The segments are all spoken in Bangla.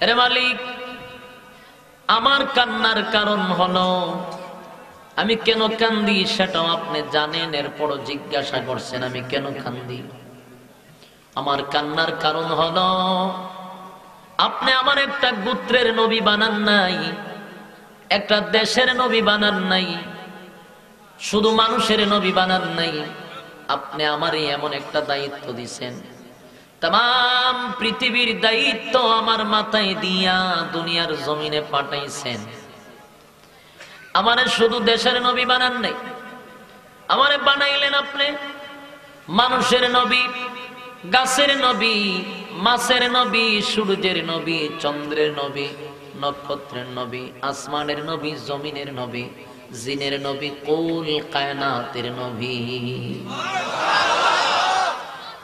আরে মালিক, আমার কান্নার কারণ হলো আমি কেন কান্দি সেটাও আপনি জানেন, এরপরও জিজ্ঞাসা করছেন আমি কেন কান্দি। আমার কান্নার কারণ হলো আপনি আমার একটা গোত্রের নবী বানান নাই, একটা দেশের নবী বানান নাই, শুধু মানুষের নবী বানান নাই, আপনি আমারই এমন একটা দায়িত্ব দিছেন, তাম পৃথিবীর দায়িত্ব আমার মাথায় দিয়া দুনিয়ার জমিনে পাঠাইছেন। আমারে শুধু দেশের নবী বানান নাই, আমারে বানাইলেন আপনি মানুষের নবী, গাছের নবী, মাছের নবী, সূর্যের নবী, চন্দ্রের নবী, নক্ষত্রের নবী, আসমানের নবী, জমিনের নবী, জিনের নবী, কুল কায়নাতের নবী।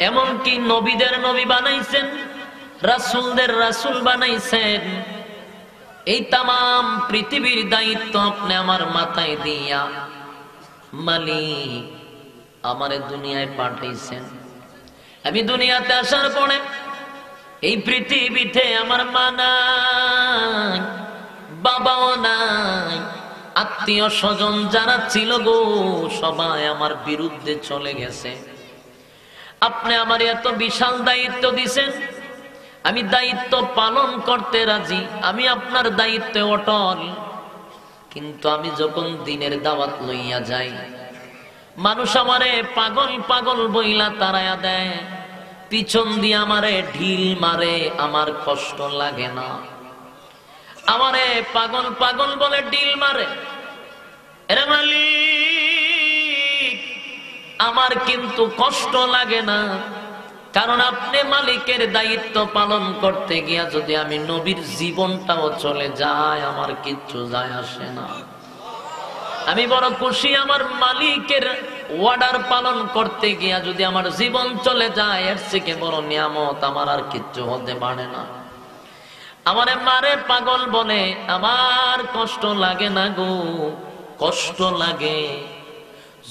এমনকি নবীদের নবী বানাইছেন, রাসূলদের রাসূল বানাইছেন। এই তামাম পৃথিবীর দায়িত্ব আপনি আমার মাথায় দিয়া মালিক আমারে দুনিয়ায় পাঠাইছেন। আমি দুনিয়াতে আসার পরে এই পৃথিবীতে আমার মা নাই, বাবাও নাই, আত্মীয় স্বজন যারা ছিল গো সবাই আমার বিরুদ্ধে চলে গেছে। আপনি আমার এত বিশাল দায়িত্ব দিছেন, আমি দায়িত্ব পালন করতে রাজি, আমি আপনার দায়িত্বে অটল। কিন্তু আমি যখন দিনের দাওয়াত লইয়া যাই, মানুষ আমারে পাগল পাগল বইলা তাড়ায়া দেয়, পিছন দিয়ে আমারে ঢিল মারে, আমার কষ্ট লাগে না। আমারে পাগল পাগল বলে ঢিল মারে, এরে মালিক আমার কিন্তু কষ্ট লাগে না, কারণ আপনি মালিকের দায়িত্ব পালন করতে গিয়া যদি আমি নবীর জীবনটাও চলে যায় আমার কিচ্ছু যায় আসে না। আমি বড় খুশি আমার মালিকের অর্ডার পালন করতে গিয়া যদি আমার জীবন চলে যায়, এর থেকে বড় নিয়ামত আমার আর কিচ্ছু হতে পারে না। আমারে মারে পাগল বলে, আমার কষ্ট লাগে না গো, কষ্ট লাগে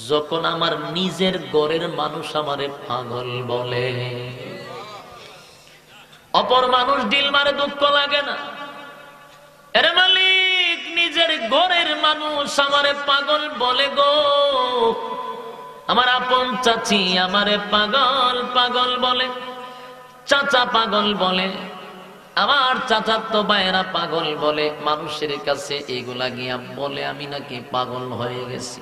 যখন আমার নিজের ঘরের মানুষ আমারে পাগল বলে। অপর মানুষ ঢিল মারে দুঃখ লাগে না, এরে মালিক নিজের ঘরের মানুষ আমারে পাগল বলে গো। আমার আপন চাচি আমারে পাগল পাগল বলে, চাচা পাগল বলে, আমার চাচাতো ভাইয়েরা পাগল বলে। মানুষের কাছে এগুলা গিয়া বলে আমি নাকি পাগল হয়ে গেছি।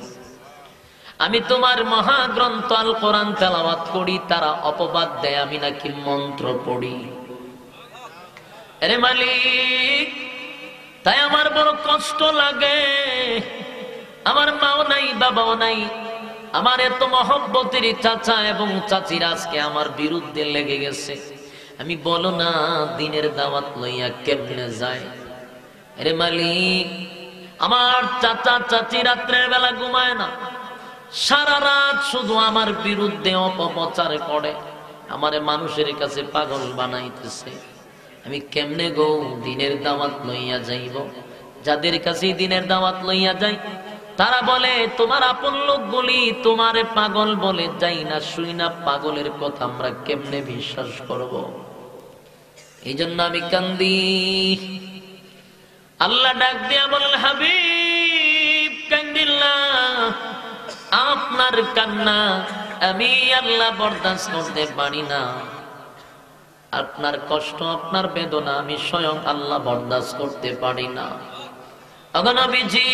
আমি তোমার মহাগ্রন্থ আল কোরআন তেলাওয়াত করি, তারা অপবাদ দেয় আমি নাকি মন্ত্র পড়ি। আরে মালিক, তাই আমার বড় কষ্ট লাগে। আমার মাও নাই, বাবাও নাই, আমার এত মহব্বতের চাচা এবং চাচিরা আজকে আমার বিরুদ্ধে লেগে গেছে। আমি বলো না দিনের দাওয়াত লইয়া কেমনে যায়। আরে মালিক, আমার চাচা চাচি রাত্রের বেলা ঘুমায় না, সারা রাত শুধু আমার বিরুদ্ধে অপপ্রচার করে, আমারে মানুষের কাছে পাগল বানাইতেছে। আমি কেমনে গো দিনের দাওয়াত লইয়া যাইব? যাদের কাছে দিনের দাওয়াত লইয়া যাই তারা বলে তোমার আপন লোকগুলি তোমারে পাগল বলে, যাই না শুই না পাগলের কথা আমরা কেমনে বিশ্বাস করব? এই জন্য আমি কান্দি। আল্লাহ ডাক দিয়া বলেন, হাবিব কান্দিল্লা, আপনার কান্না আমি আল্লাহ বরদাস্ত করতে পারি না। আপনার কষ্ট আপনার বেদনা আমি স্বয়ং আল্লাহ বরদাস্ত করতে পারি না। নবীজি,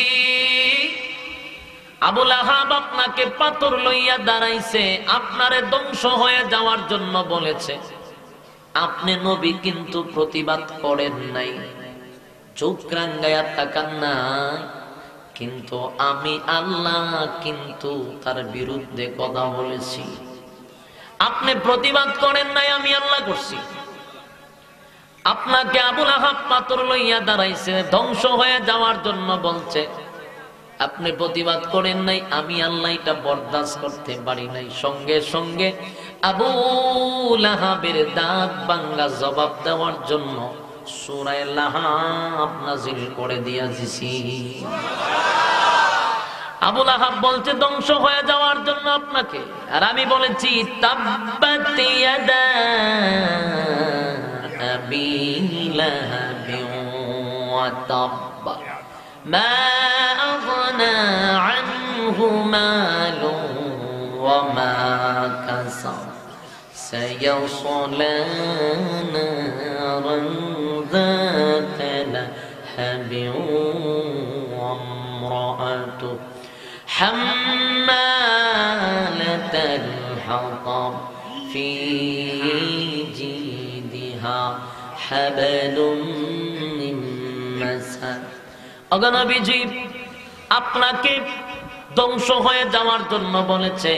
আবু লাহাব আপনাকে পাথর লইয়া দাঁড়াইছে, আপনারে ধ্বংস হয়ে যাওয়ার জন্য বলেছে। আপনি নবী কিন্তু প্রতিবাদ করেন নাই, চোখ রাঙ্গায়া তাকান নাই, কিন্তু আমি আল্লাহ কিন্তু তার বিরুদ্ধে কথা বলেছি। আপনি প্রতিবাদ করেন নাই, আমি আল্লাহ করছি। আপনাকে আবু লাহাব পাথর লইয়া দাঁড়াইছে, ধ্বংস হয়ে যাওয়ার জন্য বলছে, আপনি প্রতিবাদ করেন নাই, আমি আল্লাহ এটা বরদাস্ত করতে পারি নাই। সঙ্গে সঙ্গে আবু লাহাবের দাঁত ভাঙা জবাব দেওয়ার জন্য সূরা লাহাব নাযিল করে দিয়েছি। আবু লাহাব বলছে ধ্বংস হয়ে যাওয়ার জন্য আপনাকে, আর আমি বলেছি তাব্বাত ইয়াদা আবি لهب وتب ما أغنى عنه ماله وما كسب سيصلى نارا ذات لهب وامرأته حمالة الحطب في جيدها حبل من مسد অগণবিজি আপনাকে ধ্বংস হয়ে যাওয়ার জন্য বলেছে,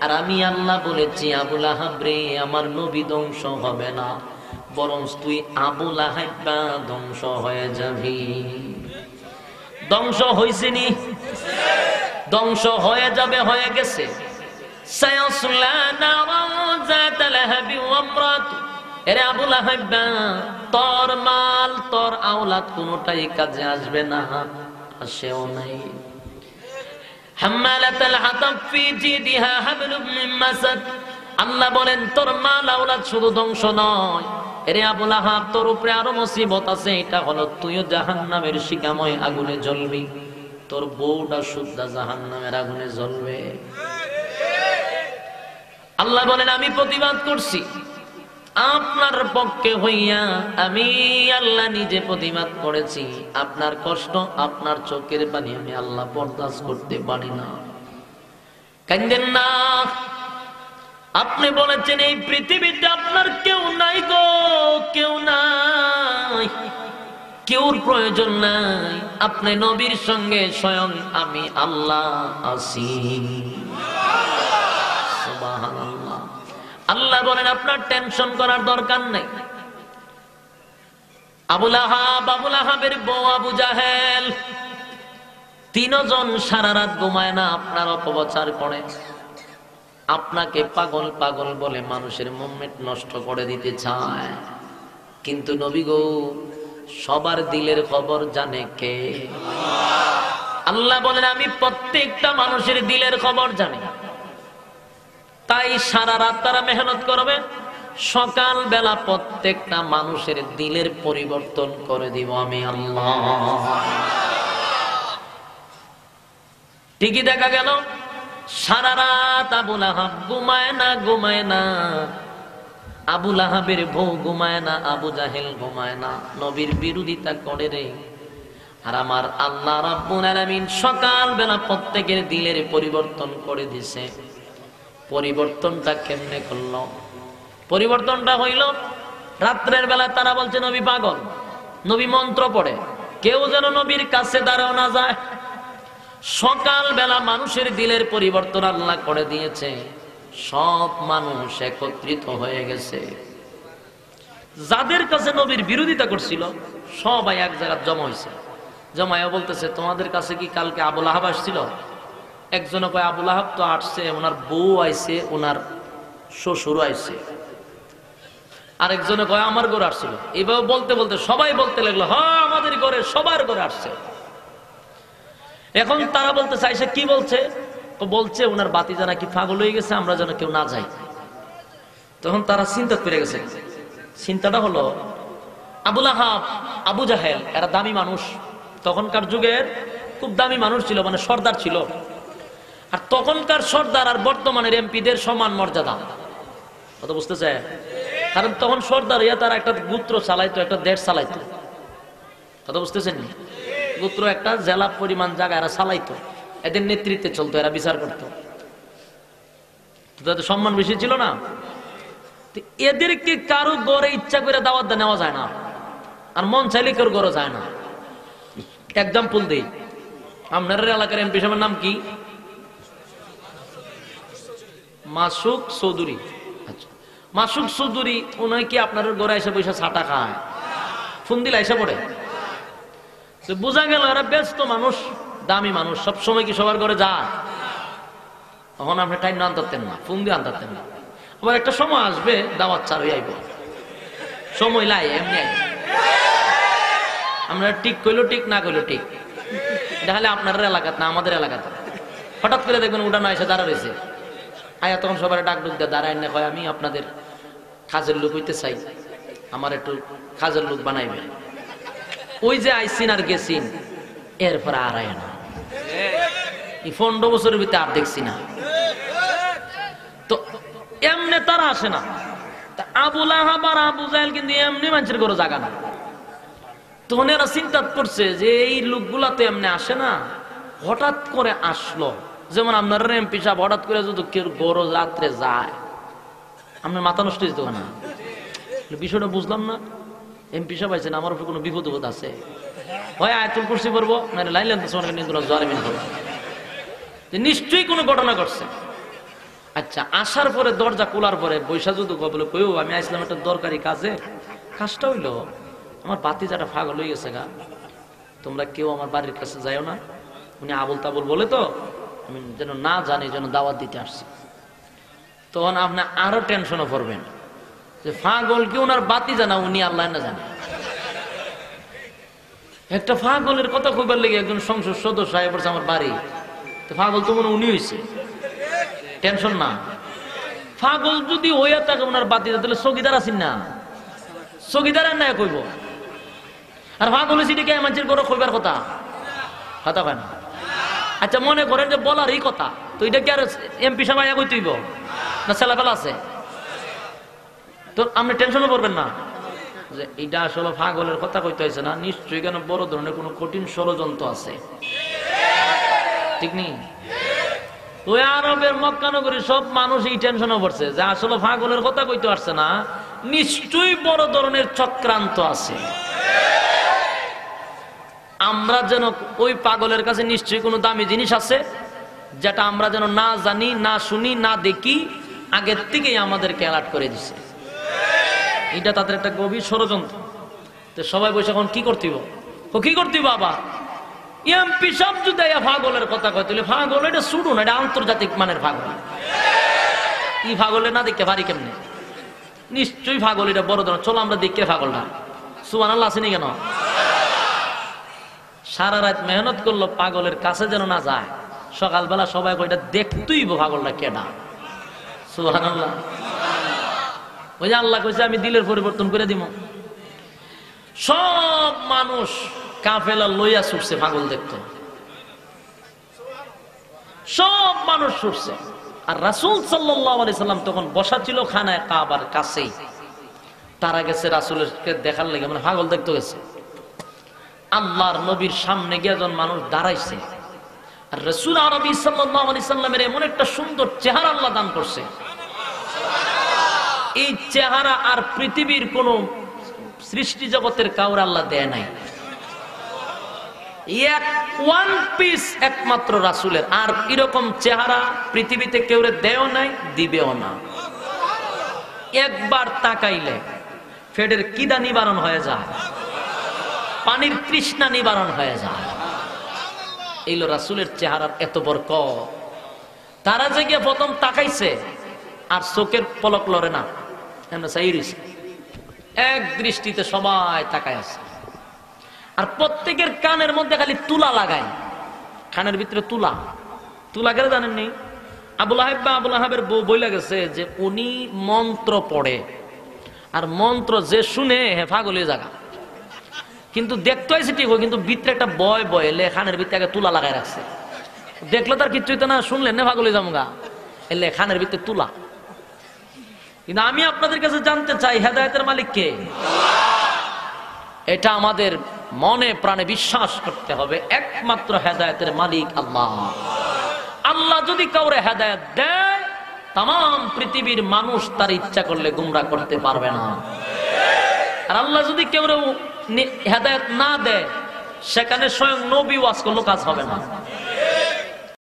আর আমি আল্লাহ বলেছি আবু লাহাব রে আমার নবী ধ্বংস হবে না, বরং তুই আবু লাহাব ধ্বংস হয়ে যাবি। ধ্বংস হইছে নি? ধ্বংস হয়ে যাবে, হয়ে গেছে। সায়াসলা নারান যাতা লাহাবি ওয়া ইমরাতু, এরে আবু লাহাব তোর মাল তোর আওলাদ কোনটাই কাজে আসবে না, আসেও নাই। হাম্মালাতাল হাতাব ফি জিদিহা হাবলুম মিন মাসাদ, আল্লাহ বলেন তোর মাল আওলাদ শুধু ধ্বংস নয়, এরে আবু লাহাব তোর উপরে আরো মুসিবত আছে, এটা হলো তুইও জাহান্নামের শিখাময় আগুনে জ্বলবি, তোর বউটা শুদ্ধা জাহান্নামের আগুনে জ্বলবে। আল্লাহ বলেন আমি প্রতিবাদ করছি আপনার পক্ষে হইয়া, আমি আল্লাহ নিজে প্রতিবাদ করেছি। আপনার কষ্ট আপনার চোখের পানি আমি আল্লাহ বরদাস্ত করতে পারি না। কান্দেন না, আপনি বলেছেন এই পৃথিবীতে আপনার কেউ নাই গো, কেউ নাই, কেউর প্রয়োজন নাই, আপনি নবীর সঙ্গে স্বয়ং আমি আল্লাহ আছি। সুবহানাল্লাহ। আল্লাহ বলেন আপনার টেনশন করার দরকার নেই। আবু লাহাবের বউ আবু জাহেল তিনজন সারা রাত ঘুমায় না, আপনার অপপ্রচার করে, আপনাকে পাগল পাগল বলে মানুষের মুভমেন্ট নষ্ট করে দিতে চায়। কিন্তু নবী গো সবার দিলের খবর জানে কে? আল্লাহ বলেন আমি প্রত্যেকটা মানুষের দিলের খবর জানি, তাই সারা রাত তারা মেহনত করবে, সকাল বেলা প্রত্যেকটা মানুষের দিলের পরিবর্তন করে দিব আমি আল্লাহ। ঠিকই দেখা গেল সারা রাত আবু লাহাব ঘুমায় না, আবু লাহাবের বউ ঘুমায় না, আবু জাহেল ঘুমায় না, নবীর বিরোধিতা করে রে। আর আমার আল্লাহ রাব্বুল আলামিন সকাল বেলা প্রত্যেকের দিলের পরিবর্তন করে দিছে। পরিবর্তনটা কেমনে করলো? পরিবর্তনটা হইল রাত্রের বেলা তারা বলছে নবী পাগল, নবী মন্ত্র পড়ে, কেউ যেন নবীর কাছে দাঁড়াও না যায়। সকাল বেলা মানুষের দিলের পরিবর্তন আল্লাহ করে দিয়েছে, সব মানুষ একত্রিত হয়ে গেছে। যাদের কাছে নবীর বিরোধিতা করছিল সবাই এক জায়গায় জমা হয়েছে। জমায়া বলতেছে তোমাদের কাছে কি কালকে আবু লাহাব আসছিল? একজনে কয় আবু লাহাব তো আসছে, ওনার বউ আইছে, ওনার শ্বশুর আইছে। আরেকজনে কয় আমার ঘরে আসছিল। এইভাবে বলতে বলতে সবাই বলতে লাগলো হ্যাঁ আমাদের ঘরে, সবার ঘরে আসছে। এখন তারা বলতে চাইছে কি বলছে? বলছে ওনার বাতিজা নাকি পাগল হয়ে গেছে, আমরা যেন কেউ না যাই। তখন তারা চিন্তা করে গেছে। চিন্তাটা হলো আবু লাহাব আবু জাহেল এরা দামি মানুষ, তখনকার যুগের খুব দামি মানুষ ছিল, মানে সর্দার ছিল। আর তখনকার সর্দার আর বর্তমানের এমপিদের সমান মর্যাদা, কথা বুঝতে চায়? কারণ তখন সর্দার ইয়া তারা একটা গোত্র চালাইতো, একটা দেশ চালাইতো, কথা বুঝতেছেন? গোত্র একটা জেলা পরিমাণ জায়গা এরা চালাইতো, এদের নেতৃত্বে চলতো, এরা বিচার করতো, তাদের সম্মান বেশি ছিল না। এদেরকে কারো গড়ে ইচ্ছা করে দাওয়াত নেওয়া যায় না, আর মন চাইলে কেউ গড়ে যায় না। এক্সাম্পল দেই, আপনার এলাকার এমপি সাহেবের নাম কি? মাসুক চৌধুরী। আচ্ছা, মাসুক চৌধুরী উনি কি আপনার ঘরে এসে পয়সা ছাটা খায়? ফোন দিলে এসে পড়ে? বোঝা গেল এরা ব্যস্ত মানুষ, দামি মানুষ, সবসময় কি সবার ঘরে যায়? তখন আপনি টাইম না আনতেন না, ফোন দিয়ে আনতেন না। আবার একটা সময় আসবে দাওয়াত চালু আইব, সময় লাই এমনি আইব। আমরা ঠিক কইলো ঠিক, না কইলো ঠিক, তাহলে আপনার এলাকাতে না আমাদের এলাকাতে। হঠাৎ করে দেখবেন উঠানো এসে দাঁড়া রয়েছে, আয়া তখন সবার ডাক ডুক দিয়ে দাঁড়ায় না, কয় আমি আপনাদের কাজের লোক হইতে চাই, আমার একটু কাজের লোক বানাইবে। ওই যে আইসিন আর গেছিন, এরপরে আর আয় না। এই 15 বছরের ভিতরে আর দেখছি না। তো এমনি তারা আসে না। আবু লাহাব আর আবু জাহেল কিন্তু এমনি মানুষের ঘরে জাগা না। তখন এরা চিন্তা করছে যে এই লোকগুলা তো এমনি আসে না, হঠাৎ করে আসলো। যেমন আপনার এমপি সাহেব হঠাৎ করে যদি কেউ গরো রাত্রে যায়, আপনার মাথা নষ্ট হইতো না। বিষয়টা বুঝলাম না। এমপি সাহেব আইছেন, আমার উপর কোনো বিপদ আছে, হয় আয়াতুল কুরসি পড়বো, মানে লাইলেন তো সোনাকে নিয়ে জালিমিন করবো, নিশ্চয়ই কোনো ঘটনা ঘটছে। আচ্ছা, আসার পরে দরজা খোলার পরে বৈশা যদি বলে কইও আমি আইসলাম একটা দরকারি কাজে, কাজটা হইলো আমার বাতিজাটা পাগল হয়ে গেছে গা, তোমরা কেউ আমার বাড়ির কাছে যাইও না। উনি আবুল তাবুল বলে তো আমি যেন না জানি, যেন দাওয়াত দিতে আসছি। তখন আপনি আরো টেনশনে পড়বেন যে পাগল কি ওনার বাতি জানা, উনি আল্লাহ না জানে। একটা পাগলের কথা কইবার লেগে একজন সংসদ সদস্য আয় পড়ছে আমার বাড়ি, তো পাগল তো মনে উনি হয়েছে, টেনশন না। পাগল যদি হইয়া থাকে ওনার বাতি, তাহলে চকিদার আছেন না, চকিদার আর না কইব। আর পাগল হয়েছে এটা কে মানুষের ঘরে কইবার কথা, কথা পায় না। আচ্ছা, মনে করেন যে বলার এই কথা, তো এটা কি আর এমপি সাহেব আয়া কইতেইব না, ছেলেবেলা আছে? তো আপনি টেনশনও করবেন না যে এটা আসলে পাগলের কথা কইতে হয়েছে না, নিশ্চয়ই কেন বড় ধরনের কোনো কঠিন ষড়যন্ত্র আছে, ঠিক নেই? ওই আরবের মক্কা নগরী সব মানুষ এই টেনশনে পড়ছে যে আসলে পাগলের কথা কইতে পারছে না, নিশ্চয়ই বড় ধরনের চক্রান্ত আছে। আমরা যেন ওই পাগলের কাছে নিশ্চয়ই কোনো দামি জিনিস আছে, যেটা আমরা যেন না জানি, না শুনি, না দেখি, আগের থেকেই আমাদেরকে অ্যালার্ট করে দিছে। এটা তাদের একটা গভীর ষড়যন্ত্র। তো সবাই বসে এখন কি করতেইব, কি করতেইব? আবার এমপি সব যদি পাগলের কথা কয়, তাহলে পাগল এটা শুরু না, এটা আন্তর্জাতিক মানের পাগল। এই পাগলে না দেখতে পারি কেমনে? নিশ্চয়ই পাগল, এটা বড় ধরনের। চলো আমরা দেখতে পাগলটা। সুবহানাল্লাহ, আসেনি কেন? সারা রাত মেহনত করলো পাগলের কাছে যেন না যায়। সকালবেলা সবাই কয়টা দেখতেই পাগলটা কেডা। সুবহানাল্লাহ। ওই যে আল্লাহ কইছে আমি দিলের পরিবর্তন করে দিব। সব মানুষ কাফেলা লইয়া ছুটছে পাগল দেখতে, সব মানুষ ছুটছে। আর রাসূল সাল্লাল্লাহু আলাইহি সাল্লাম তখন বসা ছিল খানায় কাবার কাছেই। তারা গেছে রাসূলকে দেখার লাগে, মানে পাগল দেখতে গেছে। আল্লাহর নবীর সামনে গিয়ে যখন মানুষ দাঁড়াইছে, আর রাসূল আরবি সাল্লাল্লাহু আলাইহি সাল্লামের এমন একটা সুন্দর চেহারা আল্লাহ দান করছে, এই চেহারা আর পৃথিবীর কোন সৃষ্টি জগতের কাউরে আল্লাহ দেয় নাই। ওয়ান পিস একমাত্র রাসূলের। আর এরকম চেহারা পৃথিবীতে কেউরে দেও নাই, দিবেও না। একবার তাকাইলে পেটের কিদা নিবারণ হয়ে যায়, পানির তৃষ্ণা নিবারণ হয়ে যায়। এইলো রাসূলের চেহারার এত বরকত। তারা যে গিয়ে প্রথম তাকাইছে আর চোখের পলক লড়ে না, এক দৃষ্টিতে সবাই তাকায় আছে। আর প্রত্যেকের কানের মধ্যে খালি তুলা লাগায়, কানের ভিতরে তুলা। তুলা কেন জানেন নি? আবুল আহাবের বউ বইলা গেছে যে উনি মন্ত্র পড়ে, আর মন্ত্র যে শুনে হে পাগল হয়ে জায়গা। কিন্তু দেখতে হয়েছে ঠিক, কিন্তু ভিতরে একটা বয় বয় এলে খানের ভিতরে আগে তুলা লাগাই রাখছে। দেখলে তার কিচ্ছু হইতো না, শুনলেন না পাগল হয়ে যাবো গা, এলে খানের ভিতরে তুলা। কিন্তু আমি আপনাদের কাছে জানতে চাই, হেদায়েতের মালিক কে? এটা আমাদের মনে প্রাণে বিশ্বাস করতে হবে। একমাত্র হেদায়েতের মালিক আল্লাহ। আল্লাহ যদি কাউরে হেদায়েত দেয়, তাম পৃথিবীর মানুষ তার ইচ্ছা করলে গুমরাহ করতে পারবে না। আর আল্লাহ যদি কেউ হেদায়েত না দেয়, সেখানে স্বয়ং নবী ওয়াজ করলে কাজ হবে না।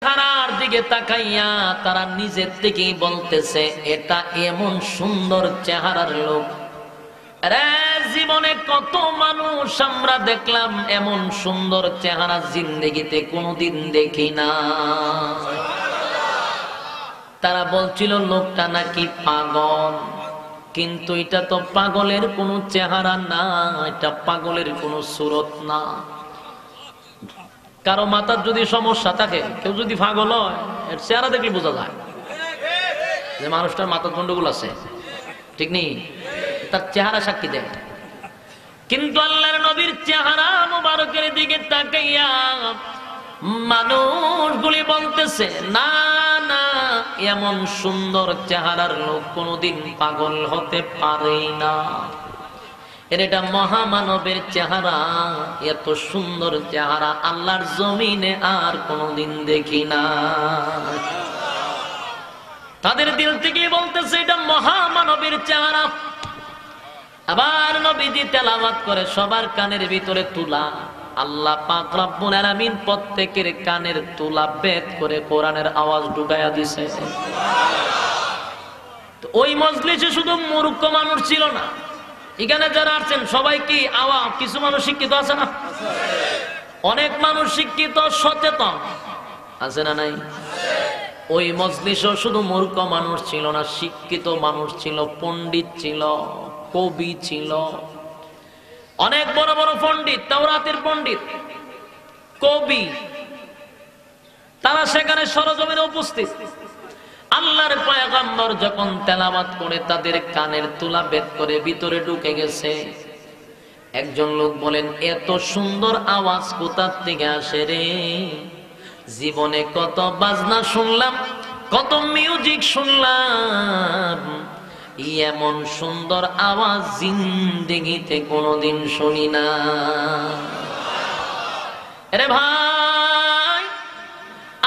তারার দিকে তাকাইয়া তারা নিজের থেকেই বলতেছে, এটা এমন সুন্দর চেহারার লোক, জীবনে কত মানুষ আমরা দেখলাম, এমন সুন্দর চেহারা জিন্দেগিতে কোনোদিন দেখি না। তারা বলছিল লোকটা নাকি পাগল, কিন্তু এটা তো পাগলের কোনো চেহারা না, এটা পাগলের কোনো সুরত না। কারো মাথার যদি সমস্যা থাকে, কেউ যদি পাগল হয়, এর চেহারা দেখলে বোঝা যায় যে মানুষটার মাথার গন্ডগোল আছে, ঠিক নেই? তার চেহারা সাক্ষী দেয়। কিন্তু আল্লাহর নবীর চেহারা মুবারকের দিকে তাকাইয়া মানুষগুলি বলতেছে, না না, এমন সুন্দর চেহারার লোক কোনোদিন পাগল হতে পারে না। এটা মহামানবের চেহারা, এত সুন্দর চেহারা আল্লাহর জমিনে আর কোনোদিন দেখি না। তাদের দিল থেকে বলতেছে এটা মহামানবের চেহারা। আবার নবীজি তেলাওয়াত করে সবার কানের ভিতরে তুলা। আল্লাহ পাক রব্বুল আলামিন প্রত্যেকের কানের তুলা বেদ করে কোরআনের আওয়াজ ঢুকাইয়া দিছে। ওই মজলিসে শুধু মূর্খ মানুষ ছিল না, এখানে যারা আছেন সবাই কি আওয়াম? কিছু মানুষ শিক্ষিত আছে না? অনেক মানুষ শিক্ষিত সচেতন আছে না নাই? ওই মজলিসও শুধু মূর্খ মানুষ ছিল না, শিক্ষিত মানুষ ছিল, পণ্ডিত ছিল, কবি ছিল, অনেক বড় বড় পণ্ডিত, তাওরাতের পণ্ডিত, কবি, তারা সেখানে সরজমিনে উপস্থিত। আল্লাহর পয়গম্বর যখন তেলাওয়াত করে তাদের কানের তুলা বেদ করে ভিতরে ঢুকে গেছে। একজন লোক বলেন, এত সুন্দর আওয়াজ কোথা থেকে আসে রে? জীবনে কত বাজনা শুনলাম, কত মিউজিক শুনলাম, এমন সুন্দর আওয়াজ জিন্দেগিতে কোনোদিন শুনি না। আরে ভাই,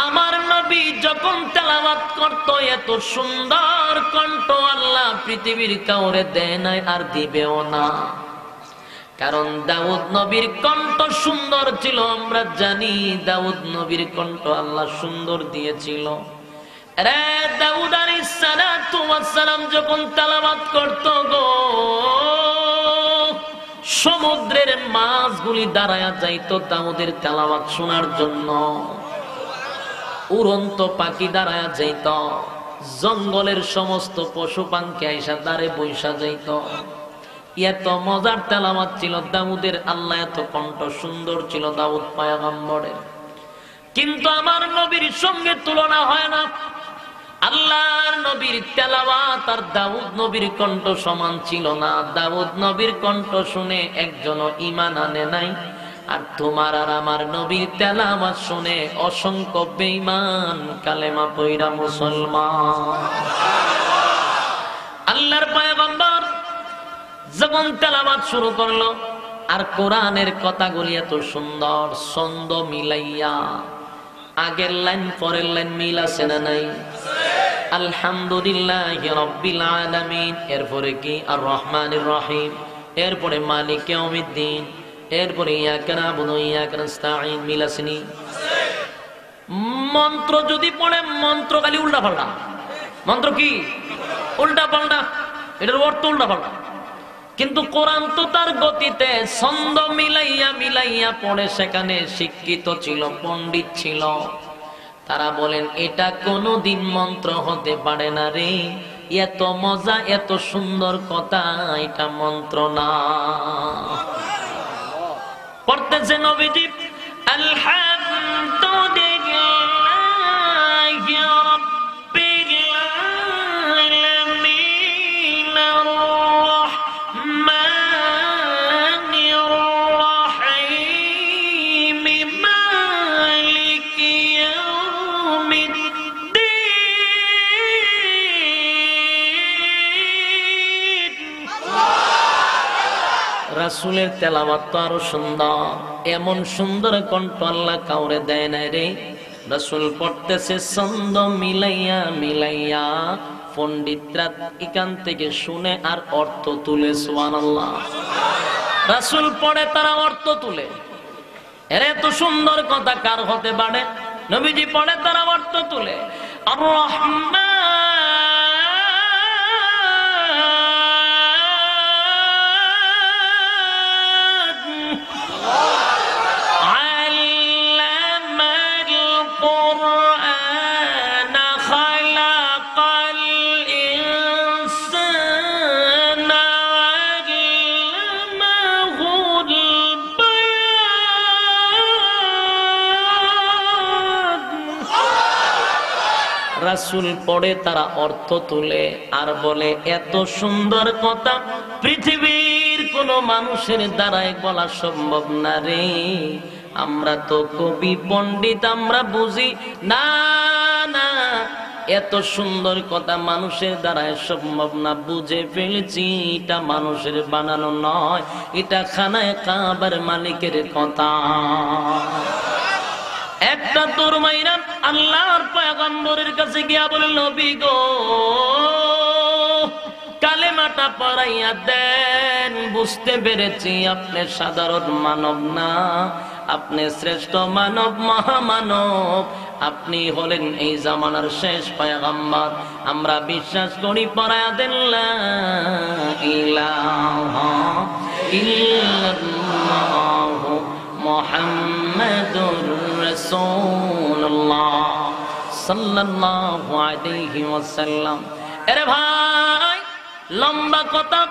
আমার নবী যখন তেলাওয়াত করত এত সুন্দর কণ্ঠ আল্লাহ পৃথিবীর কাউরে দেয় নাই, আর দিবেও না। কারণ দাউদ নবীর কণ্ঠ সুন্দর ছিল, আমরা জানি দাউদ নবীর কণ্ঠ আল্লাহ সুন্দর দিয়েছিল। রে দাউদ আলাইহিস সালাতু ওয়াস সালাম যখন তেলাওয়াত করত গো, সমুদ্রের মাছগুলি দাঁড়ায়া যাইতো দাউদের তেলাওয়াত শোনার জন্য। উড়ন্ত পাখি দাঁড়ায়া যাইত, জঙ্গলের সমস্ত পশু পাখি আইসা দাঁড়ে বৈশা যাইত। এত মজার তেলাওয়াত ছিল দাউদের। আল্লাহ এত কণ্ঠ সুন্দর ছিল দাউদ পয়গম্বরের। কিন্তু আমার নবীর সঙ্গে তুলনা হয় না। আল্লাহর নবীর তেলাওয়াত আর দাউদ নবীর কণ্ঠ সমান ছিল না। দাউদ নবীর কণ্ঠ শুনে একজনও ঈমান আনে নাই, আর তোমার আর আমার নবীর তেলাওয়াত শুনে অসংখ্য বেঈমান কালেমা পয়রা মুসলমান। আল্লাহর পয়গম্বর যখন তেলাওয়াত শুরু করলো, আর কোরআনের কথাগুলি এত সুন্দর ছন্দ মিলাইয়া, আগের লাইন পরের লাইন মিল আছে না নাই? আলহামদুলিল্লাহি রাব্বিল আলামিন, এরপরে কি আর রহমানির রহিম, এরপরে মালিক ইয়াউমিদ্দিন, এরপরে ইয়াকা নাবুদু ওয়া ইয়াকা নাস্তাঈন, মিল আসেনি? মন্ত্র যদি পড়ে, মন্ত্র খালি উল্টা পাল্টা। মন্ত্র কি উল্টা পাল্টা, এটার অর্থ উল্টা পাল্টা। কিন্তু কোরআন তো তার গতিতে ছন্দ মিলাইয়া মিলাইয়া পড়ে। সেখানে শিক্ষিত ছিল, পণ্ডিত ছিল, তারা বলেন এটা কোনদিন মন্ত্র হতে পারে না রে, এত মজা, এত সুন্দর কথা, এটা মন্ত্র না। পড়তেছে নবীজি আলহামদুলিল্লাহি রাব্বিল আলামিন আর-রাহমানির রাহিম মালিকি ইয়াউমিদ্দিন। রাসূলের তেলাওয়াত তো আরো সুন্দর। এমন সুন্দর কণ্ঠ আল্লাহ কাউরে দেয় নাই রে। রাসূল পড়তেছে ছন্দ মিলাইয়া মিলাইয়া, পণ্ডিতরা এখান থেকে শুনে আর অর্থ তুলে। সুবহানাল্লাহ। রাসূল পড়ে, তারা অর্থ তুলে। এর এত সুন্দর কথা কার হতে পারে? নবীজি পড়ে, তারা অর্থ তুলে। আর রহমান রাসূল পড়ে, তারা অর্থ তুলে আর বলে এত সুন্দর কথা পৃথিবীর কোনো মানুষের দ্বারাই বলা সম্ভব না রে। আমরা তো কবি পণ্ডিত, আমরা বুঝি না, না এত সুন্দর কথা মানুষের দ্বারাই সম্ভব না। বুঝে ফেলেছি এটা মানুষের বানানো নয়, এটা খানায় কাবার মালিকের কথা। একটা তোর মাইরা আল্লাহর পয়গম্বরের কাছে গিয়া বলে, নবী গো কালেমাটা পড়াইয়া দেন। বুঝতে পেরেছি আপনি সাধারণ মানব না, আপনি শ্রেষ্ঠ মানব, মহামানব। আপনি হলেন এই জামানার শেষ পয়গম্বর। আমরা বিশ্বাস করি, পড়াইয়া দেন লা ইলাহা ইল্লাল্লাহু মুহাম্মাদুর রাসূলুল্লাহ সাল্লাল্লাহু আলাইহি ওয়াসাল্লাম। আরে ভাই, লম্বা কথা,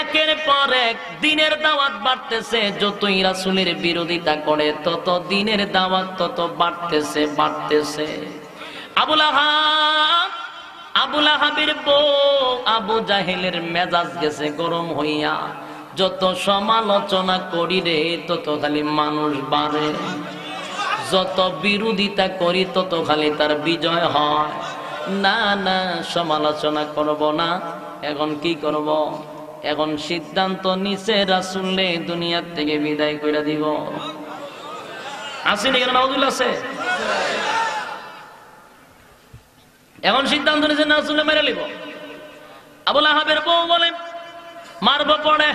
একের পর এক দিনের দাওয়াত বাড়তেছে। যতই রাসূলের বিরোধিতা করে তত দিনের দাওয়াত তত বাড়তেছে বাড়তেছে। আবু লাহাবের বউ আবু জাহেলের মেজাজ গেছে গরম হইয়া। যত সমালোচনা করি রে তত খালি মানুষ বাড়ে, যত বিরোধিতা করি তত খালি তার বিজয় হয়। না না, সমালোচনা করব না। এখন কি করব? এখন সিদ্ধান্ত নিছে রাসূলকে দুনিয়ার থেকে বিদায় করে দিব। আসেনি কেন? নাউজুবিল্লাহ আছে। এখন সিদ্ধান্ত নিছে রাসূলকে মেরে নিব। আবু লাহাবের বউ বলে মারব পড়ে,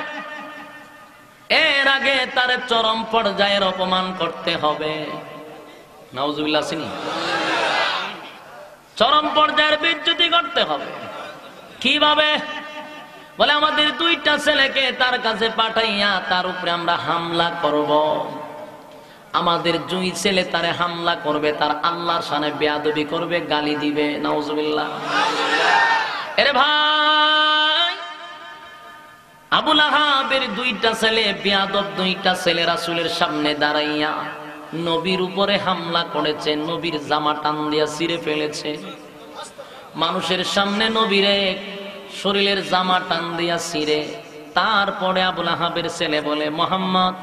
এর আগে তার চরম পর্যায়ের অপমান করতে হবে। নাউজুবিল্লাহ আসেনি? চরম পর্যায়ের বেইজ্জতি করতে হবে। কিভাবে? বলে আমাদের দুইটা ছেলেকে তার কাছে পাঠাইয়া তার উপরে আমরা হামলা করব। আমাদের দুই ছেলে তারে হামলা করবে, তার আল্লাহর শানে বেয়াদবি করবে, গালি দিবে। নাউজুবিল্লাহ। আরে ভাই, আবু লাহাবের দুইটা ছেলে বেয়াদব, দুইটা ছেলে রাসূলের সামনে দাঁড়াইয়া নবীর উপরে হামলা করেছে, নবীর জামা টান দিয়া ছিঁড়ে ফেলেছে। মানুষের সামনে নবীরে শরীরের জামা টান দিয়া ছিঁড়ে। তারপরে আবু লাহাবের ছেলে বলে, মুহাম্মদ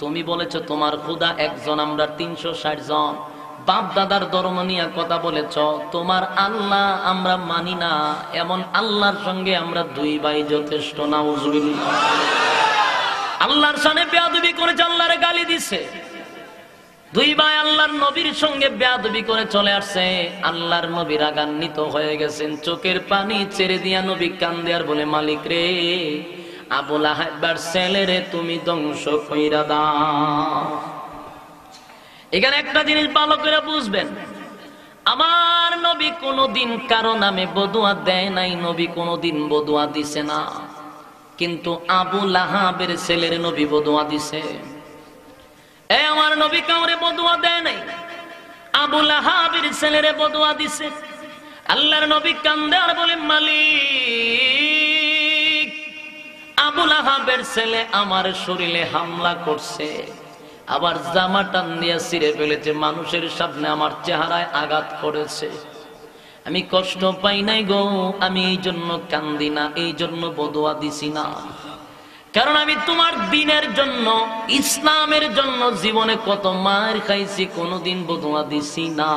তুমি বলেছ তোমার খোদা একজন, আমরা 360 জন। বাপ দাদার ধর্ম নিয়ে কথা বলেছ, তোমার আল্লাহ আমরা মানি না, এমন আল্লাহর সঙ্গে আমরা দুই ভাই যথেষ্ট। নাউজুবিল্লাহ। আল্লাহর শানে বেয়াদবি করেছে, আল্লাহরে গালি দিছে। দুই ভাই আল্লাহর নবীর সঙ্গে বেয়াদবি করে চলে আসছে। আল্লাহর নবী রাগান্বিত হয়ে গেছেন, চোখের পানি ছেড়ে দিয়া নবী কান্দে আর বলে, মালিক রে, আবু লাহাবের ছেলেরে তুমি ধ্বংস কইরা দাও। এখানে একটা জিনিস ভালো করে বুঝবেন, আমার নবী কোনদিন কারো নামে বদুয়া দেয় নাই, নবী কোনদিন বদুয়া দিছে না। কিন্তু আবু লাহাবের ছেলের নবী বদুয়া দিছে। আমার নবী কাউরে বদুয়া দেয় নাই, আবু লাহাবের ছেলেরে বদুয়া দিছে। আল্লাহর নবী কান্দে আর বলে, মালিক, আবু লাহাবের ছেলে আমার শরীরে হামলা করছে, আবার জামা টান দিয়া ছিঁড়ে ফেলেছে, মানুষের সামনে আমার চেহারায় আঘাত করেছে। আমি কষ্ট পাই নাই গো, আমি এই জন্য কান্দি না, এই জন্য বদুয়া দিছি না। কারণ আমি তোমার দ্বীনের জন্য, ইসলামের জন্য জীবনে কত মার খাইছি, কোনদিন বদুয়া দিছি না।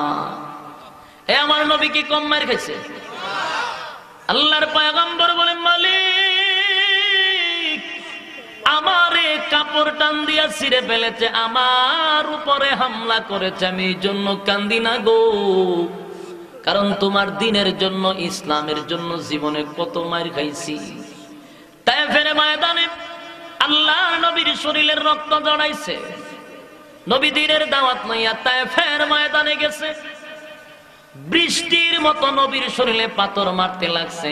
আমার নবী কি কম মার খাইছে? আল্লাহর পয়গম্বর বলেন, মালিক, আমারে কাপড় টান দিয়া ছিঁড়ে ফেলেছে, আমার উপরে হামলা করেছে, আমি এই জন্য কান্দি না গো। কারণ তোমার দ্বীনের জন্য, ইসলামের জন্য জীবনে কত মার খাইছি। তায়েফের ময়দানে আল্লাহর নবীর শরীরের রক্ত জড়াইছে। নবী দ্বীনের দাওয়াত লইয়া তায়েফের ময়দানে গেছে। বৃষ্টির মতো নবীর শরীরে পাথর মারতে লাগছে,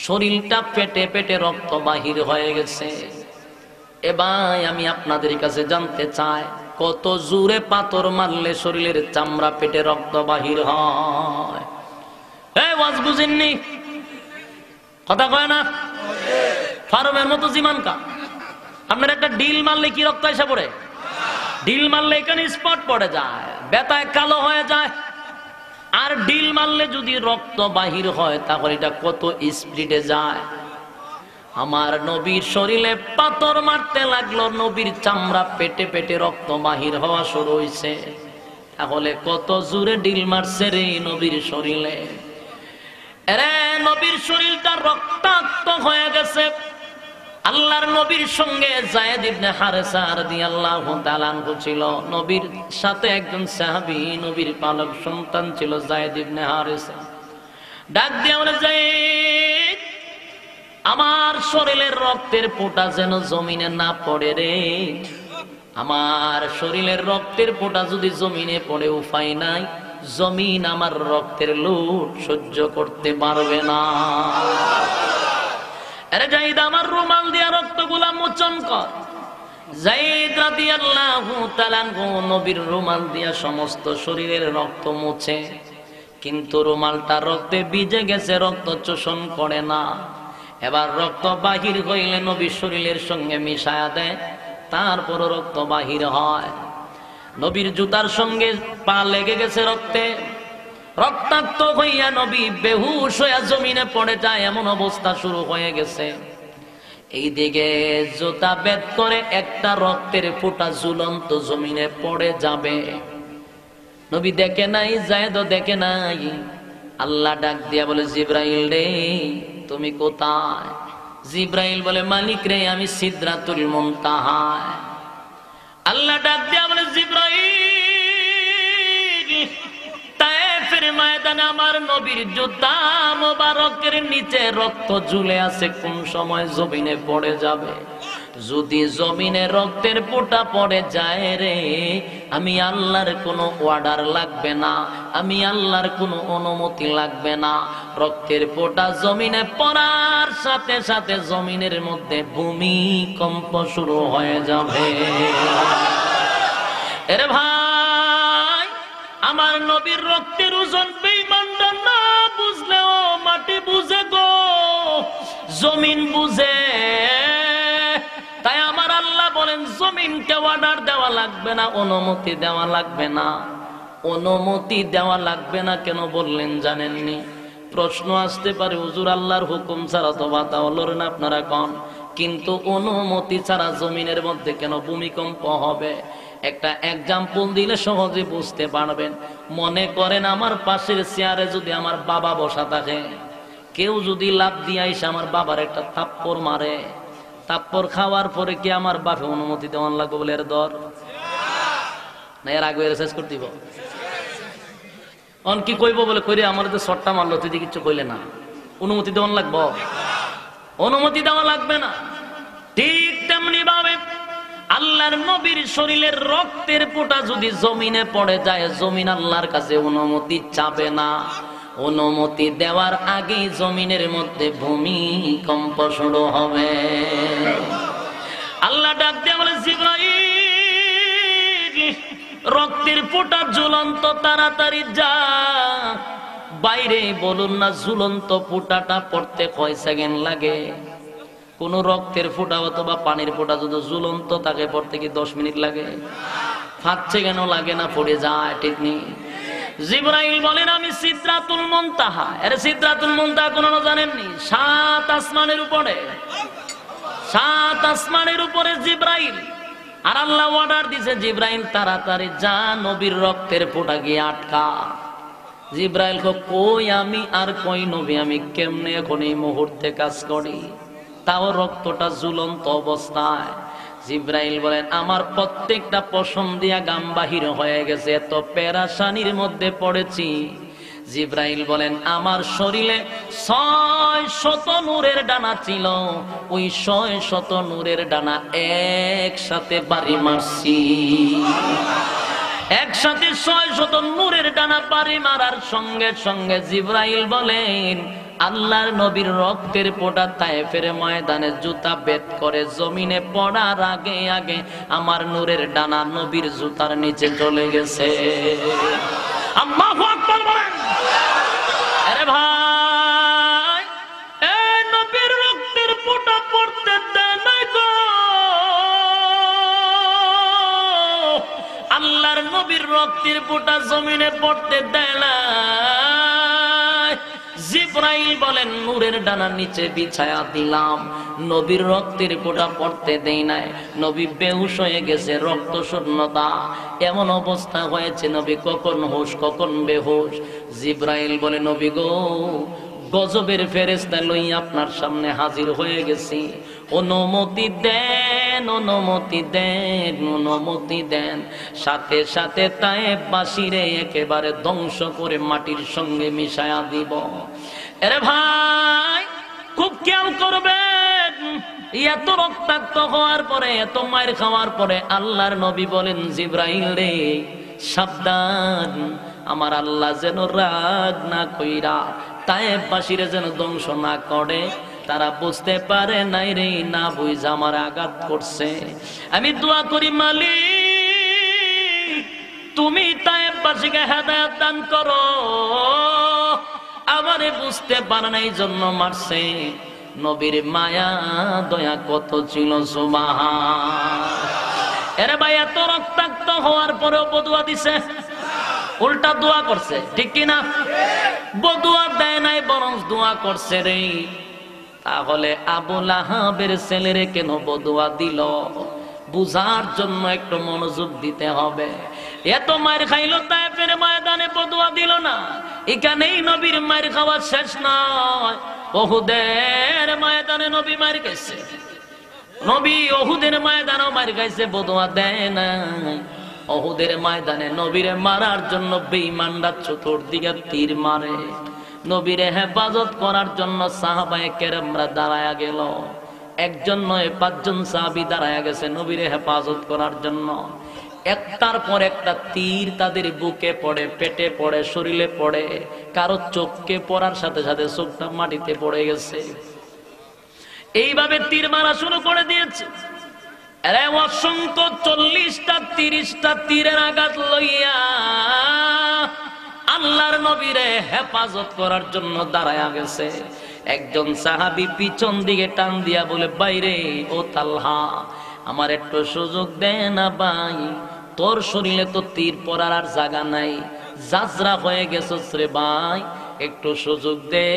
শরীরটা পেটে পেটে রক্ত বাহির হয়ে গেছে। এবার আমি আপনাদের কাছে জানতে চাই, কত জোরে পাথর মারলে শরীরের চামড়া পেটে রক্ত বাহির হয়? এই ওয়াজ বুঝেননি? কথা কয় না? ফার্মের মতো জীবনকা আপনার একটা ডিল মারলে কি রক্ত এসে পড়ে? ডিল মারলে এখানে স্পট পড়ে যায়, ব্যথায় কালো হয়ে যায়। আর ডিল মারলে যদি রক্ত বাহির হয়, তাহলে এটা কত স্পিডে যায়। আমার নবীর শরীরে পাথর মারতে লাগলো, নবীর চামড়া পেটে পেটে রক্ত বাহির হওয়া শুরু হইছে। তাহলে কত জোরে ডিল মারছে রে নবীর শরীরে। আরে নবীর শরীরটা রক্তাক্ত হয়ে গেছে। আল্লাহর নবীর সঙ্গে যায়েদ ইবনে হারেসা রাদিয়াল্লাহু তাআলা আনহু ছিল। নবীর সাথে একজন সাহাবী, নবীর পালক সন্তান ছিল যায়েদ ইবনে হারেসা। ডাক দিয়ে বলে, যায়েদ, আমার শরীরের রক্তের ফোঁটা যেন জমিনে না পড়ে রে। আমার শরীরের রক্তের ফোঁটা যদি জমিনে পড়ে উপায় নাই, জমিন আমার রক্তের লুট সহ্য করতে পারবে না। আরে যায়েদ, আমার রুমাল দিয়া রক্তগুলা মোচন কর। যায়েদ রাদিয়াল্লাহু তাআলা নবীর রুমাল দিয়া সমস্ত শরীরের রক্ত মুছে, কিন্তু রুমালটা রক্তে ভিজে গেছে, রক্ত শোষণ করে না। এবার রক্ত বাহির হইলে নবীর শরীরের সঙ্গে মিশায়া দেয়, তারপর রক্ত বাহির হয়। নবীর জুতার সঙ্গে পা লেগে গেছে রক্তে, রক্তাক্ত হইয়া নবী বেহুশ হইয়া জমিনে পড়ে যায়, এমন অবস্থা শুরু হয়ে গেছে। এইদিকে জুতা বেদ করে একটা রক্তের ফোঁটা ঝুলন্ত জমিনে পড়ে যাবে। নবী দেখে নাই, যায়েদও দেখে নাই। আল্লাহ ডাক দিয়া বলে, জিব্রাইল রে, তুমি কোথায়? জিব্রাইল বলে, মালিক রে, আমি সিদরাতুল মুনতাহায়। আল্লাহ ডাক দিয়া বলে, জিব্রাইল, তায়েফের ময়দানে আমার নবীর জুতা মোবারকের নিচে রক্ত ঝুলে আছে, কোন সময় জমিনে পড়ে যাবে। যদি জমিনে রক্তের ফোঁটা পড়ে যায় রে, আমি আল্লাহর কোনো অর্ডার লাগবে না, আমি আল্লাহর কোনো অনুমতি লাগবে না। রক্তের ফোঁটা জমিনে পড়ার সাথে সাথে জমিনের মধ্যে ভূমিকম্প শুরু হয়ে যাবে। এরে ভাই, আমার নবীর রক্তের ওজন বেঈমানরা না বুঝলেও মাটি বুঝে গো, জমিন বুঝে। তাই আমার আল্লাহ বলেন, জমিনকে অর্ডার দেওয়া লাগবে না, অনুমতি দেওয়া লাগবে না। অনুমতি দেওয়া লাগবে না কেন বললেন জানেননি? প্রশ্ন আসতে পারে, হুজুর আল্লাহর হুকুম ছাড়া তো বাতাও লড়েন আপনারা কন, কিন্তু অনুমতি ছাড়া জমিনের মধ্যে কেন ভূমিকম্প হবে? একটা এক্সাম্পল দিলে সহজে বুঝতে পারবেন। মনে করেন আমার পাশের চেয়ারে যদি আমার বাবা বসা থাকে, কেউ যদি লাফ দিয়ে এসে আমার বাবার একটা থাপ্পড় মারে, থাপ্পড় খাওয়ার পরে কি আমার বাপে অনুমতি দেওয়ান লাগবে বলে এর দর না? এর আগে শেষ করে দিব। অন কি কইব বলে, কইরে আমার তো শটটা মারলো, তুই কিছু কইলে না, অনুমতি দেওয়ান লাগবো? অনুমতি দেওয়া লাগবে না। ঠিক তেমনি ভাবে আল্লাহর নবীর শরীরের রক্তের ফোঁটা যদি জমিনে পড়ে যায়, জমিন আল্লাহর কাছে অনুমতি চাবে না। অনুমতি দেওয়ার আগেই জমিনের মধ্যে ভূমিকম্প শুরু হবে। আল্লাহ ডাক দিয়ে বলে, জিবরাইল, রক্তের ফোঁটা ঝুলন্ত, তাড়াতাড়ি যা। বাইরে বলুন না, ঝুলন্ত ফোঁটাটা পড়তে কয় সেকেন্ড লাগে? কোন রক্তের ফোঁটা অথবা পানির ফোঁটা যদি ঝুলন্ত তাকে পড়তে কি 10 মিনিট লাগে? 5 সেকেন্ড লাগে না, পড়ে যায়, ঠিক নেই? জিবরাইল বলেন, আমি সিদরাতুল মুনতাহা। এর সিদরাতুল মুনতাহা কোন জানেননি? 7 আসমানের উপরে, 7 আসমানের উপরে জিবরাইল। আর আল্লাহ অর্ডার দিছে, জিবরাইল তাড়াতাড়ি যা, নবীর রক্তের ফোঁটা গিয়ে আটকা। জিবরাইল কই আমি আর কই নবী, আমি কেমনে এখন এই মুহূর্তে কাজ করি? তাও রক্তটা ঝুলন্ত অবস্থায়। জিবরাইল বলেন, আমার প্রত্যেকটা পশম দিয়া গাম বাহির হয়ে গেছে, এত পেরেশানির মধ্যে পড়েছি। জিবরাইল বলেন, আমার শরীরে 600 নূরের ডানা ছিল, ওই 600 নূরের ডানা একসাথে বাড়ি মারছি। একসাথে 600 নূরের ডানা বাড়ি মারার সঙ্গে সঙ্গে জিবরাইল বলেন, আল্লাহর নবীর রক্তের ফোঁটা তায়েফের ময়দানে জুতা বেদ করে জমিনে পড়ার আগে আগে আমার নূরের ডানা নবীর জুতার নিচে চলে গেছে। আল্লাহু আকবার বলেন। আরে ভাই, এই নবীর রক্তের ফোঁটা পড়তে দেয় না গো। আল্লাহর নবীর রক্তের ফোঁটা জমিনে পড়তে দেয় না। জিবরাইল বলেন নূরের ডানার নিচে বিছায়া দিলাম, নবীর রক্তের ফোঁটা পড়তে দেই নাই, নবী বেহুশ হয়ে গেছে, রক্ত শূন্যতা, এমন অবস্থা হয়েছে নবী কখন হুঁশ কখন বেহুশ। জিবরাইল বলে নবী গো, গজবের ফেরেশতা লই আপনার সামনে হাজির হয়ে গেছি, অনুমতি দেন, অনুমতি দেন, অনুমতি দেন। সাথে সাথে তায়েব বাসীরে একেবারে ধ্বংস করে মাটির সঙ্গে মিশায়া দিব। আরে ভাই খুব খেয়াল করবেন, এত রক্তাক্ত হওয়ার পরে, এত মায়ের খাওয়ার পরে আল্লাহর নবী বলেন জিবরাইল রে সাবধান, আমার আল্লাহ যেন রাগ না কইরা তায়েববাসীরা যেন ধ্বংস না করে। তারা বুঝতে পারে নাই রে, না বুঝা আমার আঘাত করছে। আমি দোয়া করি মালিক তুমি তায়েববাসীকে হেদায়েত দান করো, আমারে বুঝতে পারে নাই জন্য মারছে। নবীর মায়া দয়া কত ছিল, সুবহান। এরে ভাই এত রক্তাক্ত হওয়ার পরেও বদুয়া দিছে, উল্টা দোয়া করছে, ঠিক কিনা? বদুয়া দেয় নাই, বরং দোয়া করছে রে। তাহলে আবু লাহাবের ছেলেরে কেন বদুয়া দিল? বুঝার জন্য একটু মনোযোগ দিতে হবে। এত মায়ের খাইলো তায়েফের ময়দানে, বদুয়া দিল না। এখানেই নবীর মায়ের খাওয়া শেষ নয়, উহুদের ময়দানে নবী মার খাইছে, নবী উহুদের ময়দানেও মার খাইছে, বদুয়া দেয় নাই। উহুদের ময়দানে নবীরে মারার জন্য বেঈমানরা চতুর্দিকে তীর মারে, নবীরে হেফাজত করার জন্য সাহাবায়ে কেরামরা দাঁড়ায়া গেল। একজন নয়, 5 জন সাহাবী দাঁড়ায়া গেছে নবীরে হেফাজত করার জন্য। একটার পর একটা তীর তাদের বুকে পড়ে, পেটে পড়ে, শরীরে পড়ে, কারো চোখকে পড়ার সাথে সাথে চোখটা মাটিতে পড়ে গেছে। এইভাবে তীর মারা শুরু করে দিয়েছে। অসংখ্য 40টা 30টা তীরের আঘাত লইয়া আল্লাহর নবীরে হেফাজত করার জন্য দাঁড়ায়া গেছে। একজন সাহাবী পিছন দিকে টান দিয়া বলে, বাইরে ও তালহা, আমার একটু সুযোগ দে না ভাই, তোর শরীরে তো তীর পড়ার আর জায়গা নাই, জাজরা হয়ে গেছস রে ভাই, একটু সুযোগ দে।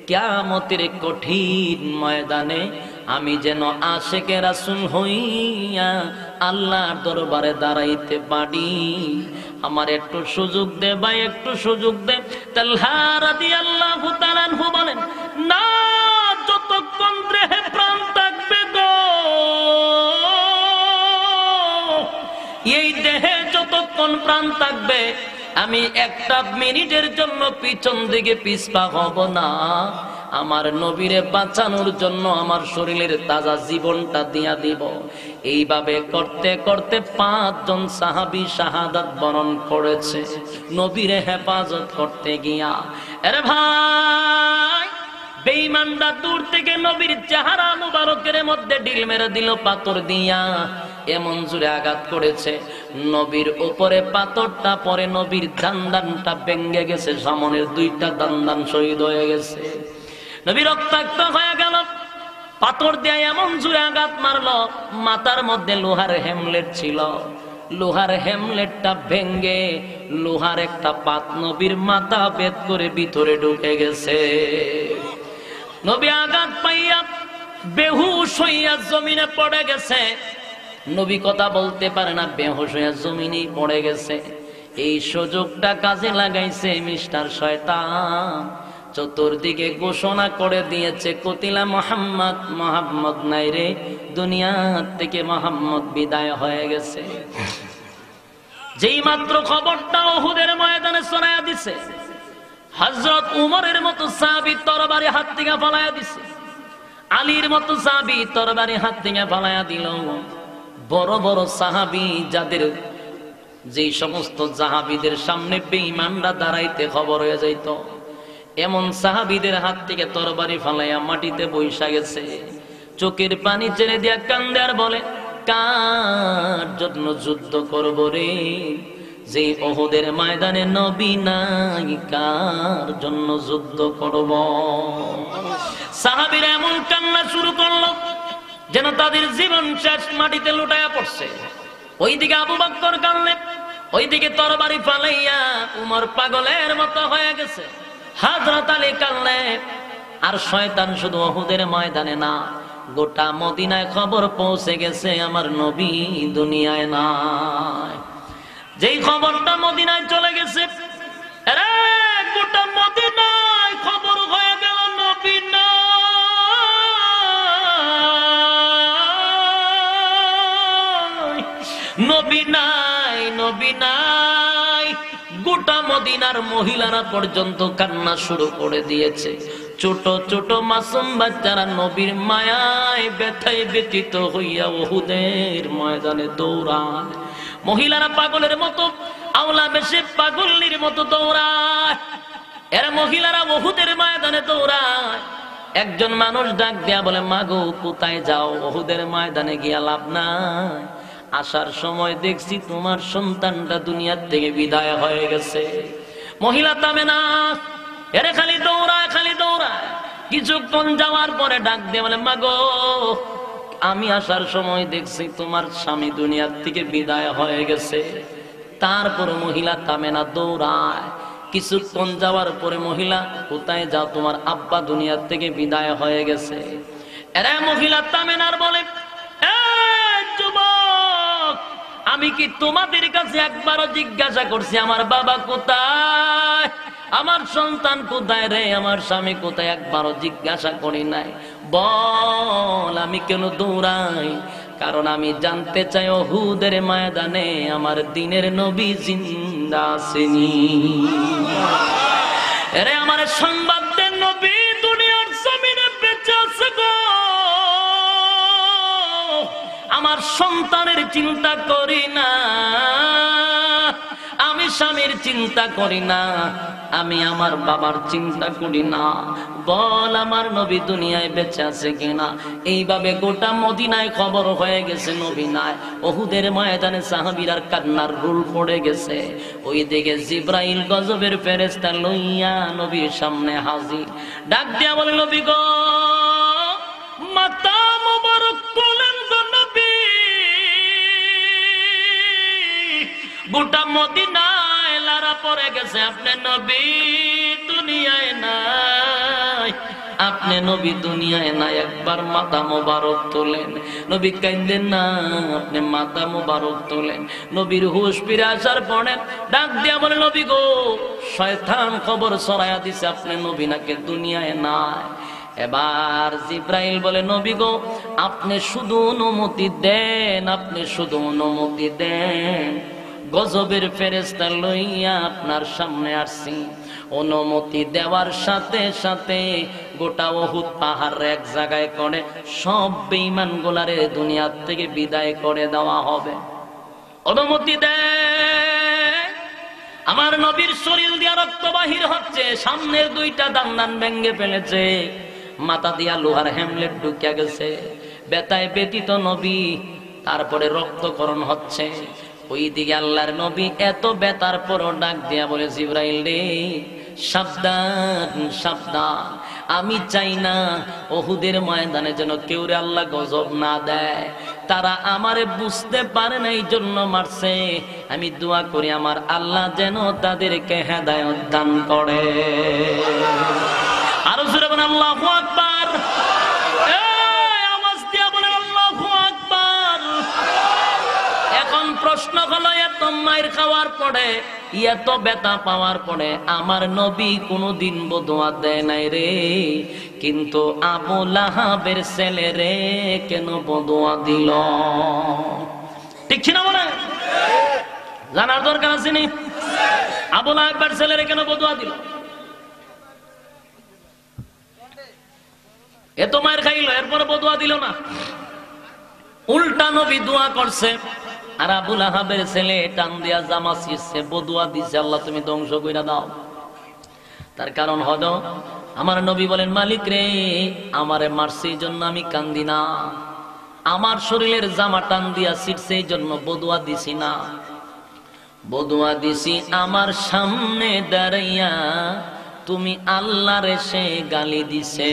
কিয়ামতের কঠিন ময়দানে আমি যেন আশিকে রাসূল হইয়া আল্লাহর দরবারে দাঁড়াইতে পারি, আমার একটু সুযোগ দে ভাই, একটু সুযোগ দে। তালহা রাদিয়াল্লাহু তাআলা আনহু বলেন, না, যতক্ষণ দেহে প্রাণ থাকবে গো, এই দেহে যতক্ষণ প্রাণ থাকবে আমি একটা মিনিটের জন্য পিছন দিকে পিছপা হব না। আমার নবীরে বাঁচানোর জন্য আমার শরীরের তাজা জীবনটা দিয়া দিব। এইভাবে করতে করতে 5 জন সাহাবী শাহাদাত বরণ করেছে নবীরে হেফাজত করতে গিয়া। আরে ভাই, বেঈমানরা দূর থেকে নবীর চেহারা মুবারকের মধ্যে ঢিল মেরে দিল পাথর দিয়া, এমন জোরে আঘাত করেছে নবীর উপরে পাথরটা পরে নবীর দান্দানটা ভেঙে গেছে, সামনের 2টা দান্দান শহীদ হয়ে গেছে, নবী রক্তাক্ত হয়ে গেল। পাথর দিয়ে এমন জোরে আঘাত মারলো, মাথার মধ্যে লোহার হেমলেট ছিল, লোহার হেমলেটটা ভেঙে লোহার একটা পাত নবীর মাথা ভেদ করে ভিতরে ঢুকে গেছে। নবী আঘাত পাইয়া বেহুশ হইয়া জমিনে পড়ে গেছে, নবী কথা বলতে পারে না, বেহুশ হইয়া জমিনেই পড়ে গেছে। এই সুযোগটা কাজে লাগাইছে মিস্টার শয়তান, চতুর্দিকে ঘোষণা করে দিয়েছে, কতিলা মুহাম্মদ, মুহাম্মদ নাই রে, দুনিয়া থেকে মুহাম্মদ বিদায় হয়ে গেছে। যেই মাত্র খবরটা উহুদের ময়দানে শোনায়া দিছে, হযরত উমরের মতো সাহাবী তরবারি হাত থেকে ফালায়া দিছে, আলীর মতো সাহাবী তরবারি হাত থেকে ফালায়া দিল। বড় বড় সাহাবী, যাদের যেই সমস্ত সাহাবীদের সামনে বেঈমানরা দাঁড়াইতে খবর হয়ে যাইত, এমন সাহাবীদের হাত থেকে তরবারি ফালাইয়া মাটিতে বইসা গেছে। চোখের পানি ছেড়ে দিয়া কান্দে আর বলে, কার জন্য যুদ্ধ করব রে, যে উহুদের ময়দানে নবী নাই, কার জন্য যুদ্ধ করব? সাহাবীরা এমন কান্না শুরু করলো যেন তাদের জীবন শেষ, মাটিতে লুটায়া পড়ছে। ওইদিকে আবু বকর কান্দে, ওইদিকে তরবারি ফালাইয়া উমর পাগলের মতো হয়ে গেছে। হযরত আলী কাঁদলে। আর শয়তান শুধু উহুদের ময়দানে না, গোটা মদিনায় খবর পৌঁছে গেছে আমার নবী দুনিয়ায় নাই। যেই খবরটা মদিনায় চলে গেছে, আরে গোটা মদিনায় খবর হয়ে গেল নবী নাই, নবী নাই, নবী নাই। গোটা মদিনার মহিলারা পর্যন্ত কান্না শুরু করে দিয়েছে। ছোট ছোট মাসুম বাচ্চারা নবীর মায়ায় ব্যথায় ব্যথিত হইয়া উহুদের ময়দানে দৌড়ায়। মহিলারা পাগলের মতো, আওলা বেশে পাগলির মতো দৌড়ায়। এরা মহিলারা উহুদের ময়দানে দৌড়ায়। একজন মানুষ ডাক দিয়া বলে, মাগো কোথায় যাও? উহুদের ময়দানে গিয়া লাভ নাই, আসার সময় দেখছি তোমার সন্তানটা দুনিয়ার থেকে বিদায় হয়ে গেছে। মহিলা থামে না, এরে খালি দৌড়ায়, খালি দৌড়ায়। কিছুক্ষণ যাওয়ার পরে ডাক দিয়ে বলে, মাগো আমি আসার সময় দেখছি তোমার স্বামী দুনিয়ার থেকে বিদায় হয়ে গেছে। তারপরে মহিলা থামে না, দৌড়ায়। কিছুক্ষণ যাওয়ার পরে মহিলা, কোথায় যাও? তোমার আব্বা দুনিয়ার থেকে বিদায় হয়ে গেছে। এরা মহিলা থামে না আর বলে, যুবক আমি কি তোমাদের কাছে একবারও জিজ্ঞাসা করছি আমার বাবা কোথায়, আমার সন্তান কোথায় রে, আমার স্বামী কোথায়? একবারও জিজ্ঞাসা করি নাই। বল আমি কেন দৌড়াই? কারণ আমি জানতে চাই উহুদের ময়দানে আমার দিনের নবী জিন্দা আছেনি। আরে আমার সংবাদ দেন, নবী দুনিয়ার জমিনে বেঁচে আছে গো। আমার সন্তানের চিন্তা করি না, আমি স্বামীর চিন্তা করি না, আমি আমার বাবার চিন্তা করি না। বল আমার নবী দুনিয়ায় বেঁচে আছে কিনা? এইভাবে গোটা মদিনায় খবর হয়ে গেছে নবী নাই। উহুদের ময়দানে সাহাবীরার কান্নার রুল পড়ে গেছে। ওই দিকে জিব্রাইল গজবের ফেরেশতা লইয়া নবীর সামনে হাজির। ডাক দিয়া বলে, নবী গো মাতা মোবারক তোলেন গো নবী। গোটা মদিনায় লারা পড়ে গেছে, আপনি নবী দুনিয়ায় নাই, আপনি নবী দুনিয়ায় নাই। একবার মাথা মোবারক তোলেন। নবী কাঁদেন না, আপনি মাথা মোবারক তোলেন। নবীর হুঁশ ফিরে আসার পরে ডাক দিয়া বলে, নবী গো শয়তান খবর ছড়াইয়া দিছে আপনি নবী নাকি দুনিয়ায় নাই। এবার জিব্রাইল বলে, নবী গো আপনি শুধু অনুমতি দেন, আপনি শুধু অনুমতি দেন। গজবের ফেরেশতা লইয়া আপনার সামনে আসছি। অনুমতি দেওয়ার সাথে সাথে গোটা উহুদ পাহাড় এক জায়গায় করে সব বেঈমান গোলারে দুনিয়া থেকে বিদায় করে দেওয়া হবে। অনুমতি দে। আমার নবীর শরীর দিয়া রক্ত বাহির হচ্ছে, সামনের দুইটা দান্দান ভেঙে ফেলেছে, মাথা দিয়া লোহার হ্যামলেট ঢুকিয়া গেছে, ব্যথায় ব্যথিত নবী। তারপরে রক্তকরণ হচ্ছে। ওই দিকে আল্লাহর নবী এত ব্যথার পরও ডাক দিয়া বলে, জিবরাইল রে সাবধান সাবধান, আমি চাই না উহুদের ময়দানে যেন কেউ রে আল্লাহ গজব না দেয়। তারা আমারে বুঝতে পারে না, এই জন্য মারছে। আমি দোয়া করি আমার আল্লাহ যেন তাদেরকে হেদায়েত দান করে। আরো জোরে বলেন আল্লাহু আকবার। আওয়াজ দিয়া বলেন আল্লাহু আকবার। এখন প্রশ্ন হলো, এত মায়ের খাওয়ার পরে, এত ব্যথা পাওয়ার পরে আমার নবী কোনদিন বদুয়া দেয় নাই রে, কিন্তু আবু লাহাবের ছেলে রে কেন বদুয়া দিল? ঠিক না বলে জানার দরকার আছে নি? আবু লাহাবের ছেলে রে কেন বদুয়া দিল? এত মায়ের খাইল, এরপরে বদুয়া দিল না। উল্টা নবী দোয়া করছে, আর আবু লাহাবের ছেলে টান দিয়া জামা ছিঁড়ছে, বদুয়া দিছে, আল্লাহ তুমি ধ্বংস কইরা দাও। তার কারণ হলো আমার নবী বলেন, মালিক রে আমারে মারছে এই জন্য আমি কান্দি না, আমার শরীরের জামা টান দিয়া ছিঁড়ছে এই জন্য বদুয়া দিছি না, বদুয়া দিছি আমার সামনে দাঁড়াইয়া তুমি আল্লাহরে সে গালি দিছে।